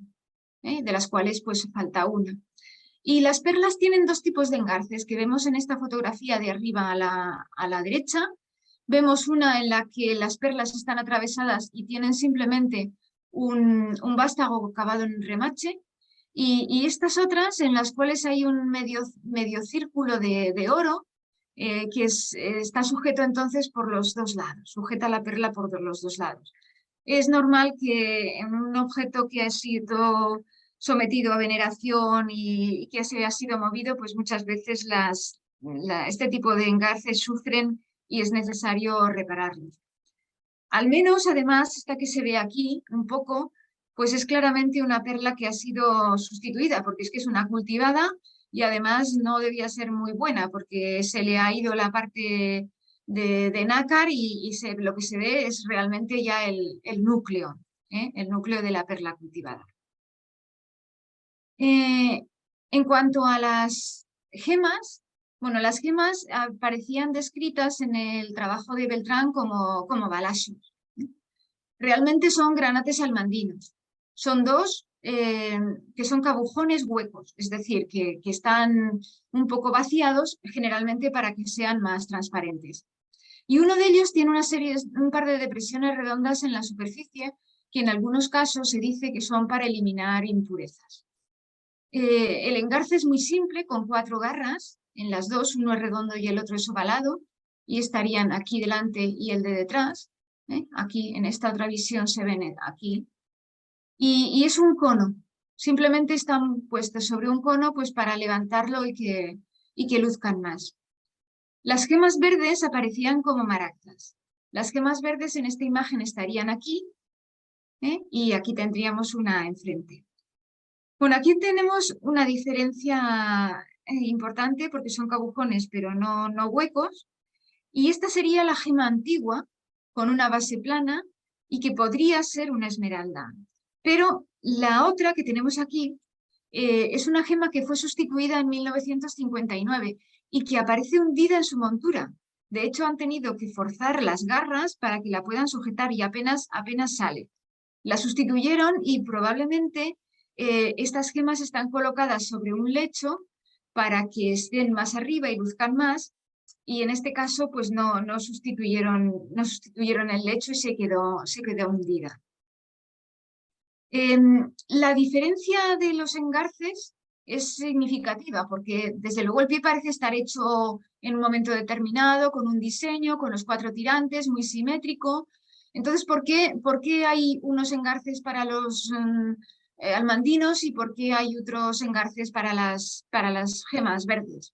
de las cuales pues falta una. Y las perlas tienen 2 tipos de engarces que vemos en esta fotografía de arriba a la derecha. Vemos una en la que las perlas están atravesadas y tienen simplemente un vástago cavado en remache, y estas otras en las cuales hay un medio círculo de oro que está sujeto entonces por los 2 lados, sujeta la perla por los 2 lados. Es normal que en un objeto que ha sido sometido a veneración y que se ha sido movido, pues muchas veces este tipo de engarces sufren y es necesario repararlos. Al menos, además, esta que se ve aquí un poco, pues es claramente una perla que ha sido sustituida, porque es que es una cultivada y además no debía ser muy buena, porque se le ha ido la parte de nácar y lo que se ve es realmente ya el núcleo de la perla cultivada. En cuanto a las gemas, bueno, las gemas aparecían descritas en el trabajo de Beltrán como balasios. Realmente son granates almandinos. Son 2 que son cabujones huecos, es decir, que están un poco vaciados generalmente para que sean más transparentes. Y uno de ellos tiene un par de depresiones redondas en la superficie que en algunos casos se dice que son para eliminar impurezas. El engarce es muy simple, con 4 garras, en las 2, uno es redondo y el otro es ovalado, y estarían aquí delante y el de detrás. Aquí en esta otra visión se ven aquí. Y es un cono, simplemente están puestos sobre un cono pues para levantarlo y que luzcan más. Las gemas verdes aparecían como maracas. Las gemas verdes en esta imagen estarían aquí, y aquí tendríamos una enfrente. Bueno, aquí tenemos una diferencia importante porque son cabujones, pero no huecos. Y esta sería la gema antigua, con una base plana y que podría ser una esmeralda. Pero la otra que tenemos aquí es una gema que fue sustituida en 1959 y que aparece hundida en su montura. De hecho, han tenido que forzar las garras para que la puedan sujetar y apenas sale. La sustituyeron y probablemente estas gemas están colocadas sobre un lecho para que estén más arriba y luzcan más, y en este caso pues no sustituyeron el lecho y se quedó hundida. La diferencia de los engarces es significativa porque desde luego el pie parece estar hecho en un momento determinado, con un diseño, con los 4 tirantes, muy simétrico. Entonces, ¿por qué hay unos engarces para los almandinos y por qué hay otros engarces para las gemas verdes?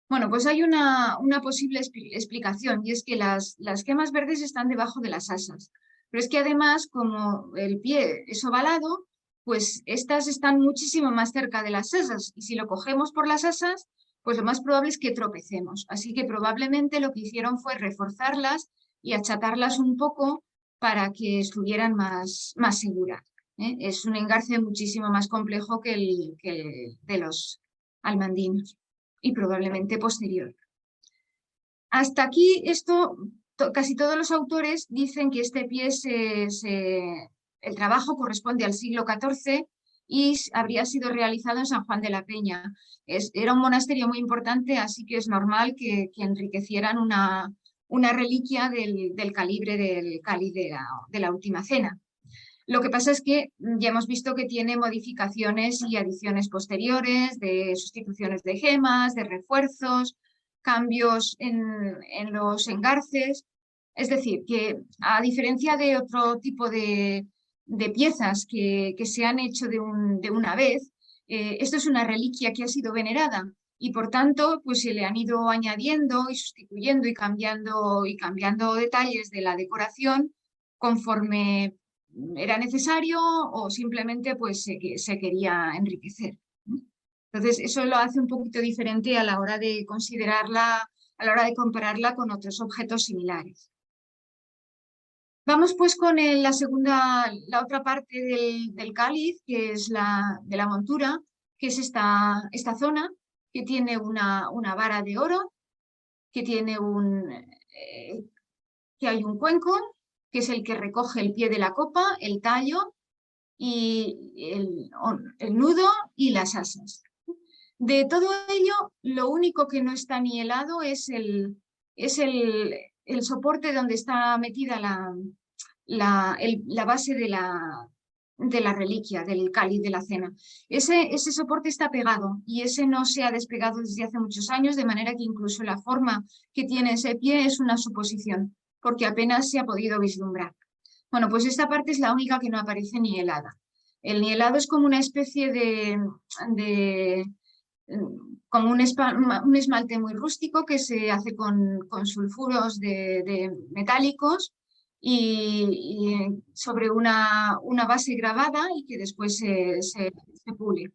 Bueno, pues hay una posible explicación, y es que las gemas verdes están debajo de las asas. Pero es que además, como el pie es ovalado, pues estas están muchísimo más cerca de las asas, y si lo cogemos por las asas, pues lo más probable es que tropecemos. Así que probablemente lo que hicieron fue reforzarlas y achatarlas un poco para que estuvieran más seguras. Es un engarce muchísimo más complejo que el de los almandinos y probablemente posterior. Hasta aquí casi todos los autores dicen que este pie el trabajo corresponde al siglo XIV y habría sido realizado en San Juan de la Peña. Era un monasterio muy importante, así que es normal que enriquecieran una reliquia del calibre del cáliz de la Última Cena. Lo que pasa es que ya hemos visto que tiene modificaciones y adiciones posteriores, de sustituciones de gemas, de refuerzos, cambios en los engarces. Es decir, que a diferencia de otro tipo de piezas que se han hecho de una vez, esto es una reliquia que ha sido venerada y por tanto pues se le han ido añadiendo y sustituyendo y cambiando detalles de la decoración conforme era necesario o simplemente pues se quería enriquecer. Entonces eso lo hace un poquito diferente a la hora de considerarla, a la hora de compararla con otros objetos similares. Vamos pues con la otra parte del cáliz, que es de la montura, que es esta zona, que tiene una vara de oro, que tiene que hay un cuenco, que es el que recoge el pie de la copa, el tallo y el nudo y las asas. De todo ello, lo único que no está nielado es el soporte donde está metida la base de la reliquia, del cáliz de la cena. Ese soporte está pegado y ese no se ha despegado desde hace muchos años, de manera que incluso la forma que tiene ese pie es una suposición, porque apenas se ha podido vislumbrar. Bueno, pues esta parte es la única que no aparece nielada. El nielado es como una especie como un esmalte muy rústico que se hace con sulfuros metálicos y sobre una base grabada y que después se pule.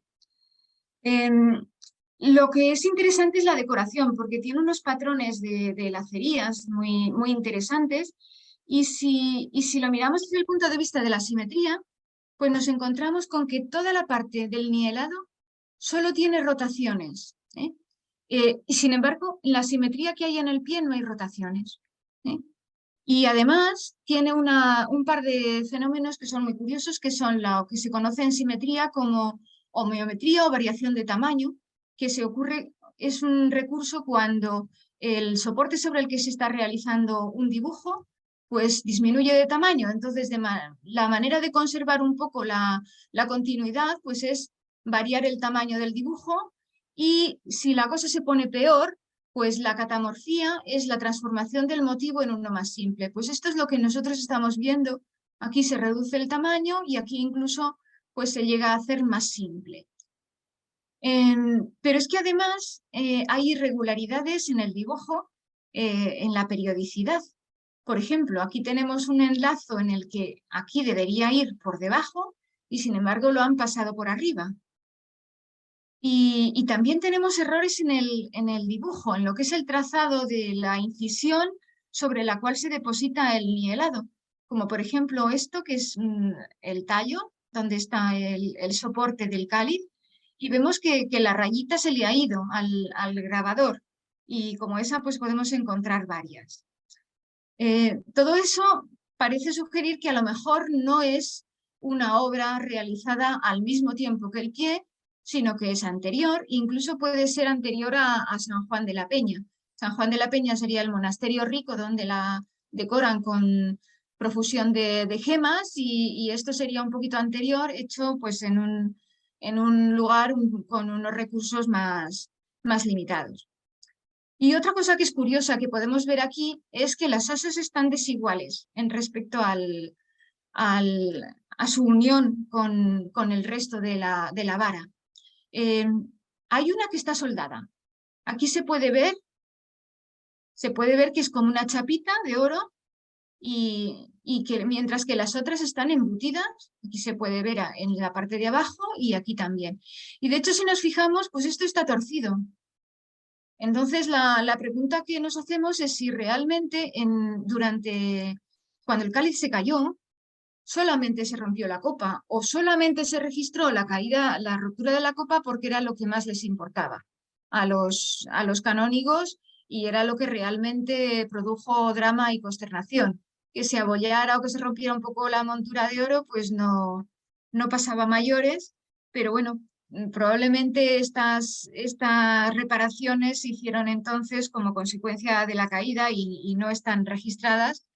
Lo que es interesante es la decoración, porque tiene unos patrones de lacerías muy interesantes, y si lo miramos desde el punto de vista de la simetría, pues nos encontramos con que toda la parte del nielado solo tiene rotaciones, y sin embargo, en la simetría que hay en el pie no hay rotaciones. Y además tiene un par de fenómenos que son muy curiosos, que son lo que se conoce en simetría como homeometría o variación de tamaño, que es un recurso cuando el soporte sobre el que se está realizando un dibujo pues disminuye de tamaño. Entonces, la manera de conservar un poco la continuidad pues es variar el tamaño del dibujo, y si la cosa se pone peor, pues la catamorfía es la transformación del motivo en uno más simple. Pues esto es lo que nosotros estamos viendo. Aquí se reduce el tamaño y aquí incluso pues se llega a hacer más simple. Pero es que además hay irregularidades en el dibujo, en la periodicidad. Por ejemplo, aquí tenemos un enlazo en el que aquí debería ir por debajo y sin embargo lo han pasado por arriba. Y también tenemos errores en el dibujo, en lo que es el trazado de la incisión sobre la cual se deposita el nivelado. Como por ejemplo esto, que es el tallo, donde está el soporte del cáliz, y vemos que la rayita se le ha ido al grabador, y como esa pues podemos encontrar varias. Todo eso parece sugerir que a lo mejor no es una obra realizada al mismo tiempo que el pie, sino que es anterior, incluso puede ser anterior a San Juan de la Peña. San Juan de la Peña sería el monasterio rico donde la decoran con profusión de gemas y esto sería un poquito anterior, hecho pues en un lugar con unos recursos más limitados. Y otra cosa que es curiosa que podemos ver aquí es que las asas están desiguales en respecto a su unión con el resto de la vara. Hay una que está soldada. Aquí se puede ver que es como una chapita de oro y que mientras que las otras están embutidas, aquí se puede ver en la parte de abajo y aquí también. Y de hecho si nos fijamos, pues esto está torcido. Entonces, la pregunta que nos hacemos es si realmente cuando el cáliz se cayó, solamente se rompió la copa o solamente se registró la caída, la ruptura de la copa porque era lo que más les importaba a los canónigos y era lo que realmente produjo drama y consternación. Que se abollara o que se rompiera un poco la montura de oro, pues no pasaba a mayores, pero bueno, probablemente estas reparaciones se hicieron entonces como consecuencia de la caída y no están registradas,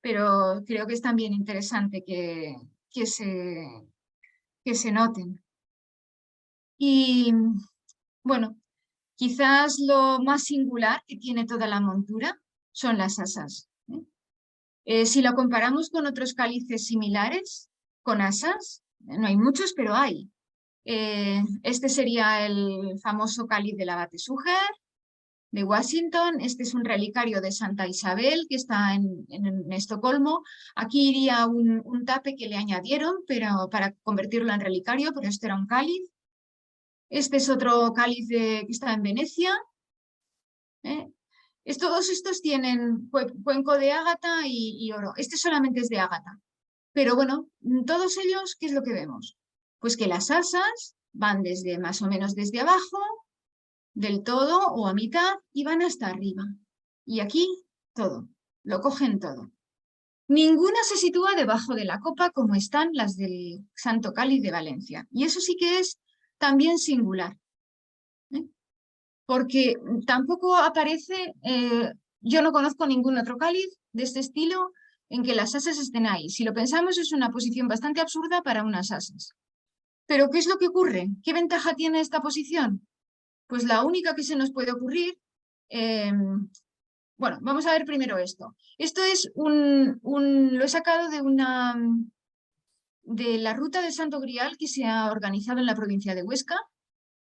pero creo que es también interesante que se noten. Y bueno, quizás lo más singular que tiene toda la montura son las asas. Si lo comparamos con otros cálices similares, con asas, no hay muchos, pero hay. Este sería el famoso cáliz del abate Suger de Washington. Este es un relicario de Santa Isabel que está en Estocolmo. Aquí iría un tape que le añadieron para convertirlo en relicario, pero este era un cáliz. Este es otro cáliz que está en Venecia. Todos estos tienen cuenco de ágata y oro. Este solamente es de ágata. Pero bueno, todos ellos, ¿qué es lo que vemos? Pues que las asas van más o menos desde abajo, del todo o a mitad, y van hasta arriba. Y aquí todo, lo cogen todo. Ninguna se sitúa debajo de la copa como están las del Santo Cáliz de Valencia. Y eso sí que es también singular. Porque tampoco aparece, yo no conozco ningún otro cáliz de este estilo en que las asas estén ahí. Si lo pensamos es una posición bastante absurda para unas asas. Pero ¿qué es lo que ocurre? ¿Qué ventaja tiene esta posición? Pues la única que se nos puede ocurrir, bueno, vamos a ver primero esto. Esto es lo he sacado de la ruta del Santo Grial que se ha organizado en la provincia de Huesca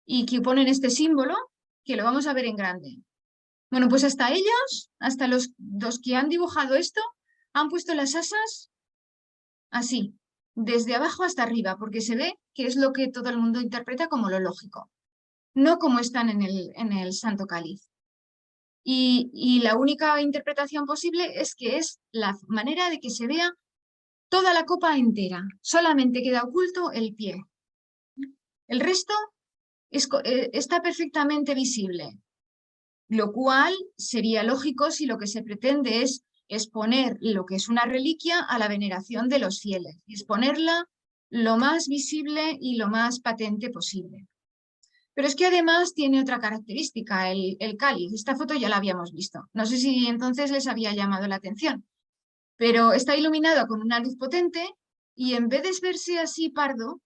y que ponen este símbolo, que lo vamos a ver en grande. Bueno, pues hasta ellos, hasta los que han dibujado esto, han puesto las asas así, desde abajo hasta arriba, porque se ve que es lo que todo el mundo interpreta como lo lógico, no como están en el Santo Cáliz. Y la única interpretación posible es que es la manera de que se vea toda la copa entera, solamente queda oculto el pie. El resto está perfectamente visible, lo cual sería lógico si lo que se pretende es exponer lo que es una reliquia a la veneración de los fieles, y exponerla lo más visible y lo más patente posible. Pero es que además tiene otra característica, el cáliz. Esta foto ya la habíamos visto. No sé si entonces les había llamado la atención, pero está iluminado con una luz potente y en vez de verse así pardo,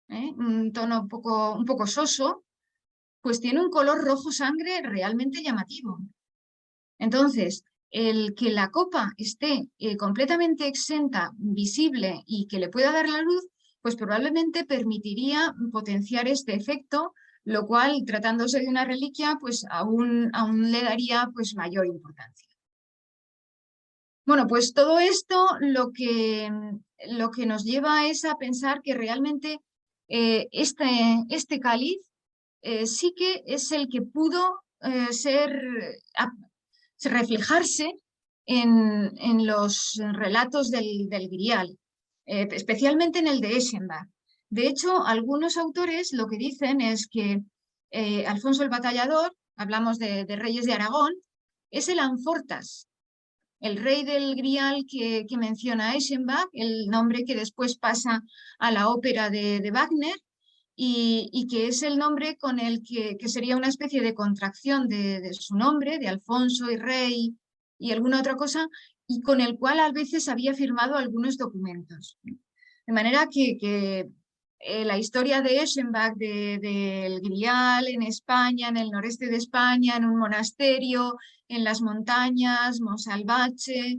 un tono un poco soso, pues tiene un color rojo sangre realmente llamativo. Entonces, el que la copa esté completamente exenta, visible y que le pueda dar la luz, pues probablemente permitiría potenciar este efecto, lo cual, tratándose de una reliquia, pues aún le daría pues mayor importancia. Bueno, pues todo esto lo que nos lleva es a pensar que realmente este cáliz sí que es el que pudo reflejarse en los relatos del Grial, especialmente en el de Eschenbach. De hecho, algunos autores lo que dicen es que Alfonso el Batallador, hablamos de reyes de Aragón, es el Anfortas, el rey del Grial que menciona Eschenbach, el nombre que después pasa a la ópera de Wagner, y que es el nombre con el que sería una especie de contracción de su nombre, de Alfonso y rey y alguna otra cosa, y con el cual a veces había firmado algunos documentos. De manera que la historia de Eschenbach, del Grial en España, en el noreste de España, en un monasterio, en las montañas, Monsalvache,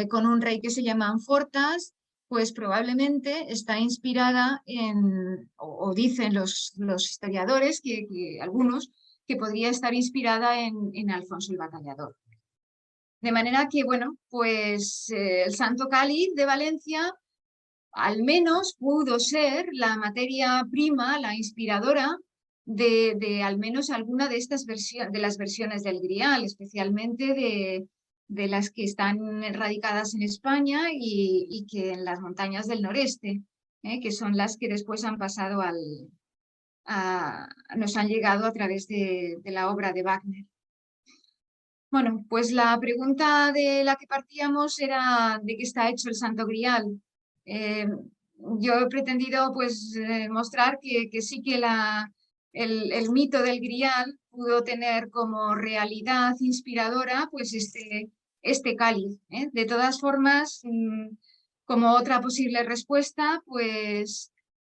con un rey que se llama Anfortas, pues probablemente está inspirada o dicen los historiadores, algunos, que podría estar inspirada en Alfonso el Batallador. De manera que, bueno, pues el Santo Cáliz de Valencia al menos pudo ser la materia prima, la inspiradora de al menos alguna de estas de las versiones del Grial, especialmente de las que están radicadas en España y que en las montañas del noreste, que son las que después han pasado nos han llegado a través de la obra de Wagner. Bueno, pues la pregunta de la que partíamos era de qué está hecho el Santo Grial. Yo he pretendido pues mostrar que sí que el mito del Grial pudo tener como realidad inspiradora pues este cáliz. De todas formas, como otra posible respuesta, pues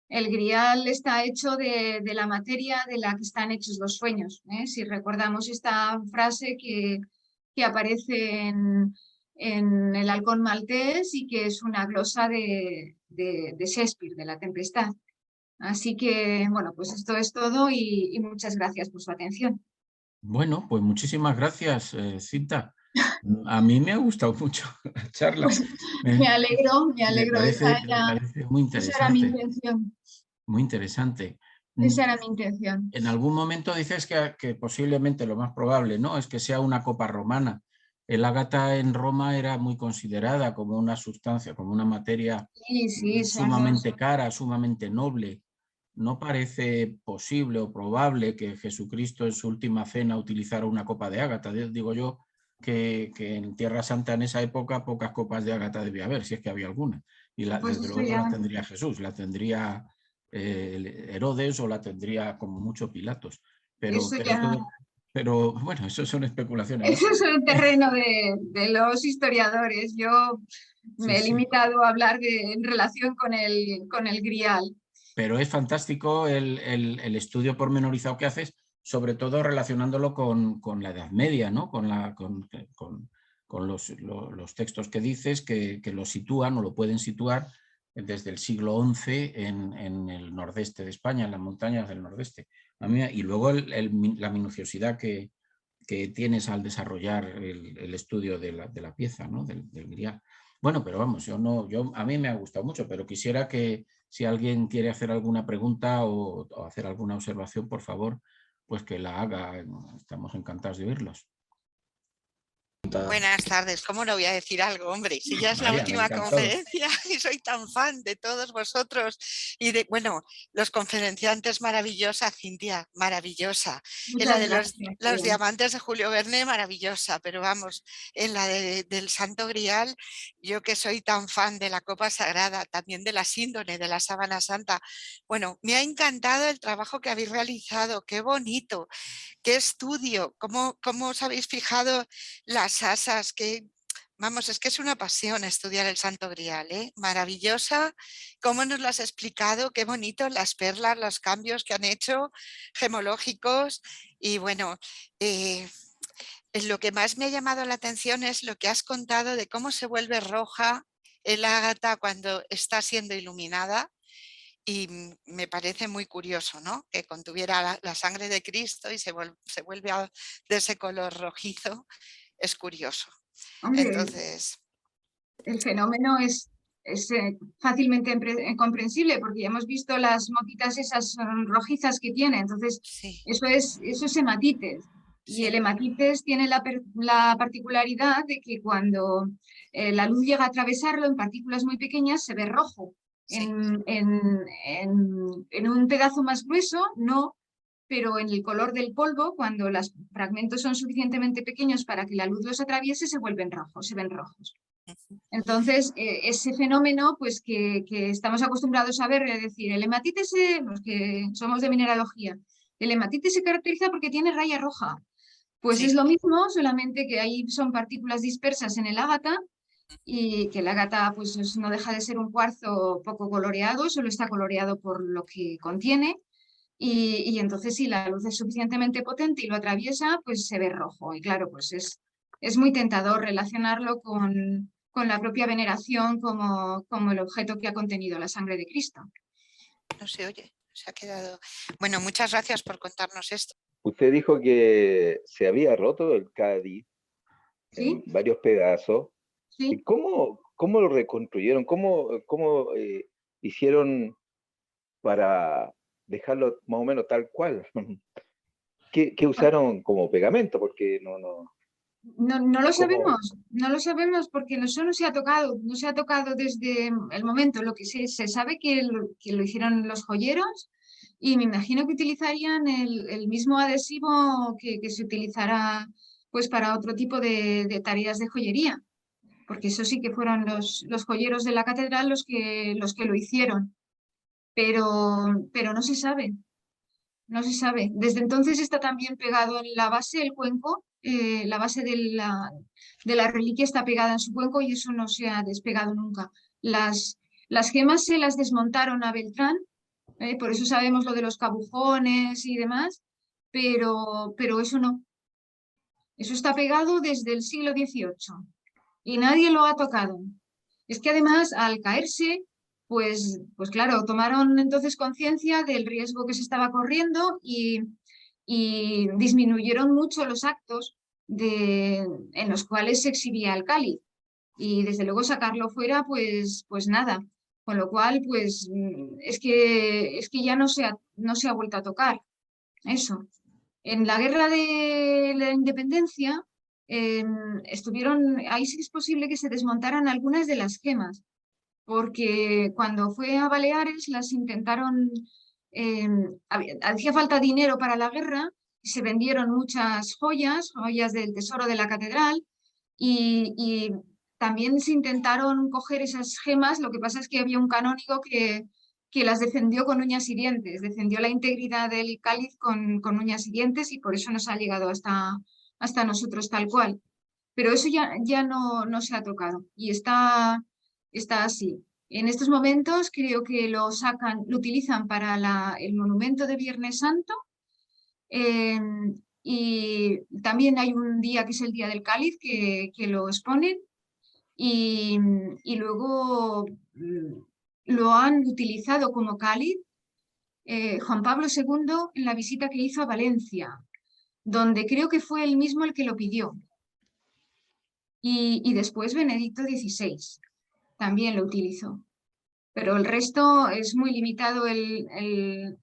el Grial está hecho de la materia de la que están hechos los sueños. Si recordamos esta frase que aparece en El Halcón Maltés y que es una glosa de Shakespeare, de La Tempestad. Así que, bueno, pues esto es todo y muchas gracias por su atención. Bueno, pues muchísimas gracias, Cinta. A mí me ha gustado mucho la charla. Pues me alegro, Me esa parece muy era mi interesante, intención. muy interesante. Esa era mi intención. En algún momento dices que posiblemente lo más probable, ¿no?, es que sea una copa romana. El ágata en Roma era muy considerada como una sustancia, como una materia Sí, son sumamente cara, sumamente noble. ¿No parece posible o probable que Jesucristo en su última cena utilizara una copa de ágata? Digo yo que en Tierra Santa en esa época pocas copas de ágata debía haber, si es que había alguna. Y pues desde luego no la tendría Jesús, la tendría Herodes o la tendría como mucho Pilatos. eso ya Pero bueno, eso son especulaciones, ¿no? eso es el terreno de los historiadores. Yo Sí, me he sí. limitado a hablar en relación con el Grial. Pero es fantástico el estudio pormenorizado que haces, sobre todo relacionándolo con la Edad Media, ¿no? Con los textos que dices que lo sitúan o lo pueden situar desde el siglo XI en el nordeste de España, en las montañas del nordeste. Y luego la minuciosidad que tienes al desarrollar el estudio de la pieza, ¿no?, del Grial. Bueno, pero vamos, a mí me ha gustado mucho, pero quisiera que si alguien quiere hacer alguna pregunta o hacer alguna observación, por favor, pues que la haga. Estamos encantados de oírlos. Buenas tardes, ¿cómo no voy a decir algo, hombre? Si ya es la Vaya, me última encantó. conferencia y soy tan fan de todos vosotros y de, bueno, los conferenciantes, maravillosa, Cintia, maravillosa. En la Muchas de gracias. los diamantes de Julio Verne, maravillosa, pero vamos, en la del Santo Grial, yo que soy tan fan de la Copa Sagrada, también de la síndone, de la Sábana Santa, bueno, me ha encantado el trabajo que habéis realizado, qué bonito. ¿Qué estudio? ¿Cómo os habéis fijado las asas? Vamos, es que es una pasión estudiar el Santo Grial, ¿eh? Maravillosa. ¿Cómo nos lo has explicado? Qué bonito, las perlas, los cambios que han hecho gemológicos. Y bueno, lo que más me ha llamado la atención es lo que has contado de cómo se vuelve roja el ágata cuando está siendo iluminada. Y me parece muy curioso, ¿no?, que contuviera la sangre de Cristo y se vuelve de ese color rojizo. Es curioso. Hombre, Entonces, el fenómeno es fácilmente comprensible porque ya hemos visto las motitas esas rojizas que tiene. Entonces, sí, eso es hematites. Y el sí, hematites tiene la particularidad de que cuando la luz llega a atravesarlo en partículas muy pequeñas se ve rojo. sí. En un pedazo más grueso, no, pero en el color del polvo, cuando los fragmentos son suficientemente pequeños para que la luz los atraviese, se vuelven rojos, se ven rojos. Entonces, ese fenómeno, pues que estamos acostumbrados a ver, es decir, el hematitis, los que somos de mineralogía, el hematitis se caracteriza porque tiene raya roja. Pues es Sí, lo mismo, solamente que ahí son partículas dispersas en el ágata y que el ágata pues no deja de ser un cuarzo poco coloreado, solo está coloreado por lo que contiene. Y entonces si la luz es suficientemente potente y lo atraviesa, pues se ve rojo. Y claro, pues es muy tentador relacionarlo con la propia veneración como el objeto que ha contenido la sangre de Cristo. no se oye, se ha quedado. Bueno, muchas gracias por contarnos esto. Usted dijo que se había roto el Cádiz en ¿Sí? varios pedazos. ¿Y Sí. cómo lo reconstruyeron? ¿Cómo hicieron para dejarlo más o menos tal cual? ¿Qué usaron como pegamento? Porque No lo ¿cómo? sabemos, no lo sabemos porque eso no se ha tocado, no se ha tocado desde el momento. Lo que se sabe que lo hicieron los joyeros y me imagino que utilizarían el mismo adhesivo que se utilizará pues para otro tipo de tareas de joyería, porque eso sí que fueron los joyeros de la catedral los que lo hicieron, pero no se sabe. No se sabe. Desde entonces está también pegado en la base, el cuenco, la base de la reliquia está pegada en su cuenco y eso no se ha despegado nunca. Las gemas se las desmontaron a Beltrán, por eso sabemos lo de los cabujones y demás, pero eso no. Eso está pegado desde el siglo XVIII y nadie lo ha tocado. Es que además, al caerse, pues claro, tomaron entonces conciencia del riesgo que se estaba corriendo y disminuyeron mucho los actos en los cuales se exhibía el cáliz. Y desde luego sacarlo fuera, pues nada. Con lo cual, pues es que ya no se ha vuelto a tocar eso. En la guerra de la independencia ahí sí que es posible que se desmontaran algunas de las gemas, porque cuando fue a Baleares las intentaron, hacía falta dinero para la guerra y se vendieron muchas joyas, joyas del tesoro de la catedral y también se intentaron coger esas gemas, lo que pasa es que había un canónigo que las defendió con uñas y dientes, defendió la integridad del cáliz con uñas y dientes y por eso nos ha llegado hasta nosotros tal cual. Pero eso ya no se ha tocado y está así. En estos momentos creo que lo utilizan para el monumento de Viernes Santo y también hay un día que es el Día del Cáliz que lo exponen y luego lo han utilizado como cáliz Juan Pablo II en la visita que hizo a Valencia, donde creo que fue él mismo el que lo pidió. Y después Benedicto XVI también lo utilizó. Pero el resto es muy limitado el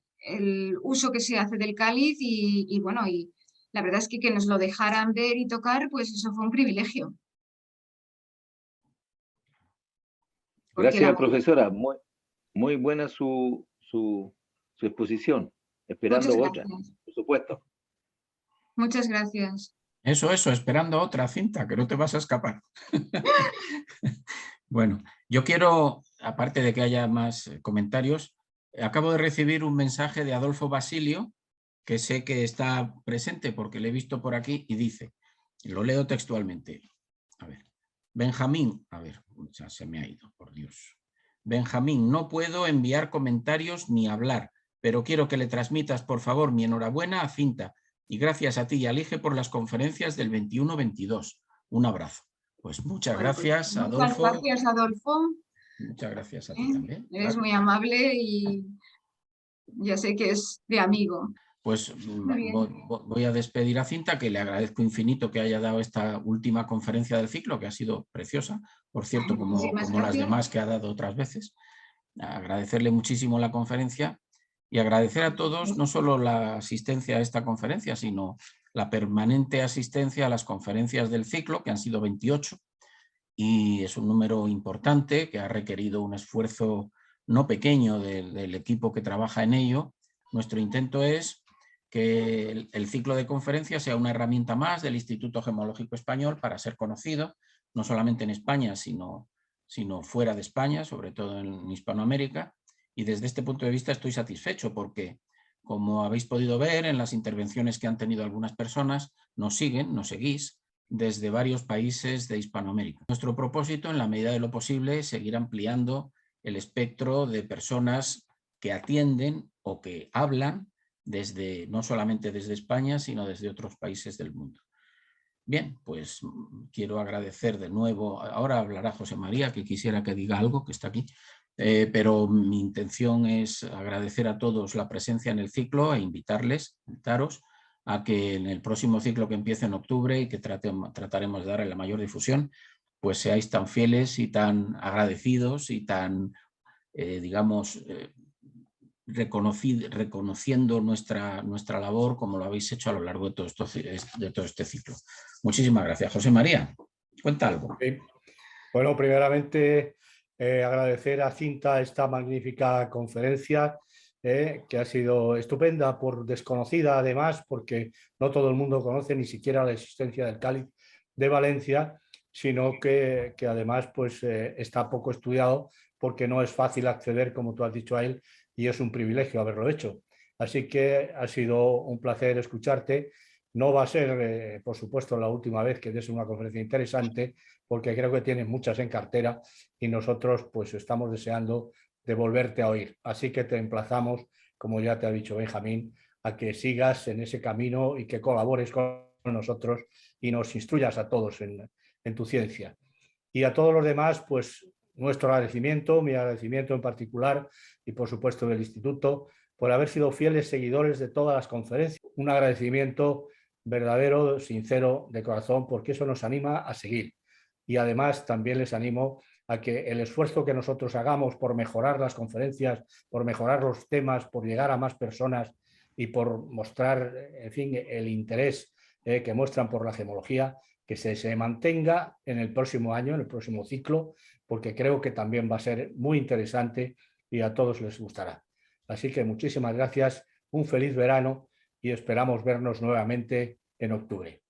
uso que se hace del cáliz y bueno, y la verdad es que nos lo dejaran ver y tocar, pues eso fue un privilegio. Porque Gracias, profesora. Muy buena su exposición. Muchas Esperando otra, gracias. por supuesto. Muchas gracias. Eso, esperando otra cinta, que no te vas a escapar. Bueno, yo quiero, aparte de que haya más comentarios, acabo de recibir un mensaje de Adolfo Basilio, que sé que está presente porque le he visto por aquí, y dice, lo leo textualmente, a ver, Benjamín, a ver, ya se me ha ido, por Dios. Benjamín, no puedo enviar comentarios ni hablar, pero quiero que le transmitas, por favor, mi enhorabuena a Cinta, y gracias a ti y a Lige por las conferencias del 21-22. Un abrazo. Pues muchas Bueno, pues gracias, muchas Adolfo. gracias, Adolfo. Muchas gracias a ti también. Eres Claro. muy amable y ya sé que es de amigo. pues Muy bien. voy a despedir a Cinta, que le agradezco infinito que haya dado esta última conferencia del ciclo, que ha sido preciosa, por cierto, como Muchísimas las gracias. demás que ha dado otras veces. Agradecerle muchísimo la conferencia y agradecer a todos no solo la asistencia a esta conferencia, sino la permanente asistencia a las conferencias del ciclo, que han sido 28, y es un número importante que ha requerido un esfuerzo no pequeño del equipo que trabaja en ello. Nuestro intento es que el ciclo de conferencias sea una herramienta más del Instituto Gemológico Español para ser conocido, no solamente en España, sino fuera de España, sobre todo en Hispanoamérica. Y desde este punto de vista estoy satisfecho porque, como habéis podido ver en las intervenciones que han tenido algunas personas, nos seguís desde varios países de Hispanoamérica. Nuestro propósito, en la medida de lo posible, es seguir ampliando el espectro de personas que atienden o que hablan no solamente desde España, sino desde otros países del mundo. Bien, pues quiero agradecer de nuevo, ahora hablará José María, que quisiera que diga algo, que está aquí, pero mi intención es agradecer a todos la presencia en el ciclo e invitaros a que en el próximo ciclo que empiece en octubre y que trataremos de darle la mayor difusión, pues seáis tan fieles y tan agradecidos y tan, digamos, reconociendo nuestra labor como lo habéis hecho a lo largo de todo este ciclo. Muchísimas gracias. José María, cuenta algo. Sí. Bueno, primeramente agradecer a Cinta esta magnífica conferencia que ha sido estupenda, por desconocida además, porque no todo el mundo conoce ni siquiera la existencia del cáliz de Valencia, sino que además pues, está poco estudiado porque no es fácil acceder, como tú has dicho, a él, y es un privilegio haberlo hecho. Así que ha sido un placer escucharte. No va a ser, por supuesto, la última vez que des una conferencia interesante, porque creo que tienes muchas en cartera y nosotros pues estamos deseando de volverte a oír. Así que te emplazamos, como ya te ha dicho Benjamín, a que sigas en ese camino y que colabores con nosotros y nos instruyas a todos en tu ciencia. Y a todos los demás, pues nuestro agradecimiento, mi agradecimiento en particular, y por supuesto del Instituto, por haber sido fieles seguidores de todas las conferencias. Un agradecimiento verdadero, sincero, de corazón, porque eso nos anima a seguir. Y además también les animo a que el esfuerzo que nosotros hagamos por mejorar las conferencias, por mejorar los temas, por llegar a más personas y por mostrar, en fin, el interés que muestran por la gemología, que se mantenga en el próximo año, en el próximo ciclo, porque creo que también va a ser muy interesante y a todos les gustará. Así que muchísimas gracias, un feliz verano y esperamos vernos nuevamente en octubre.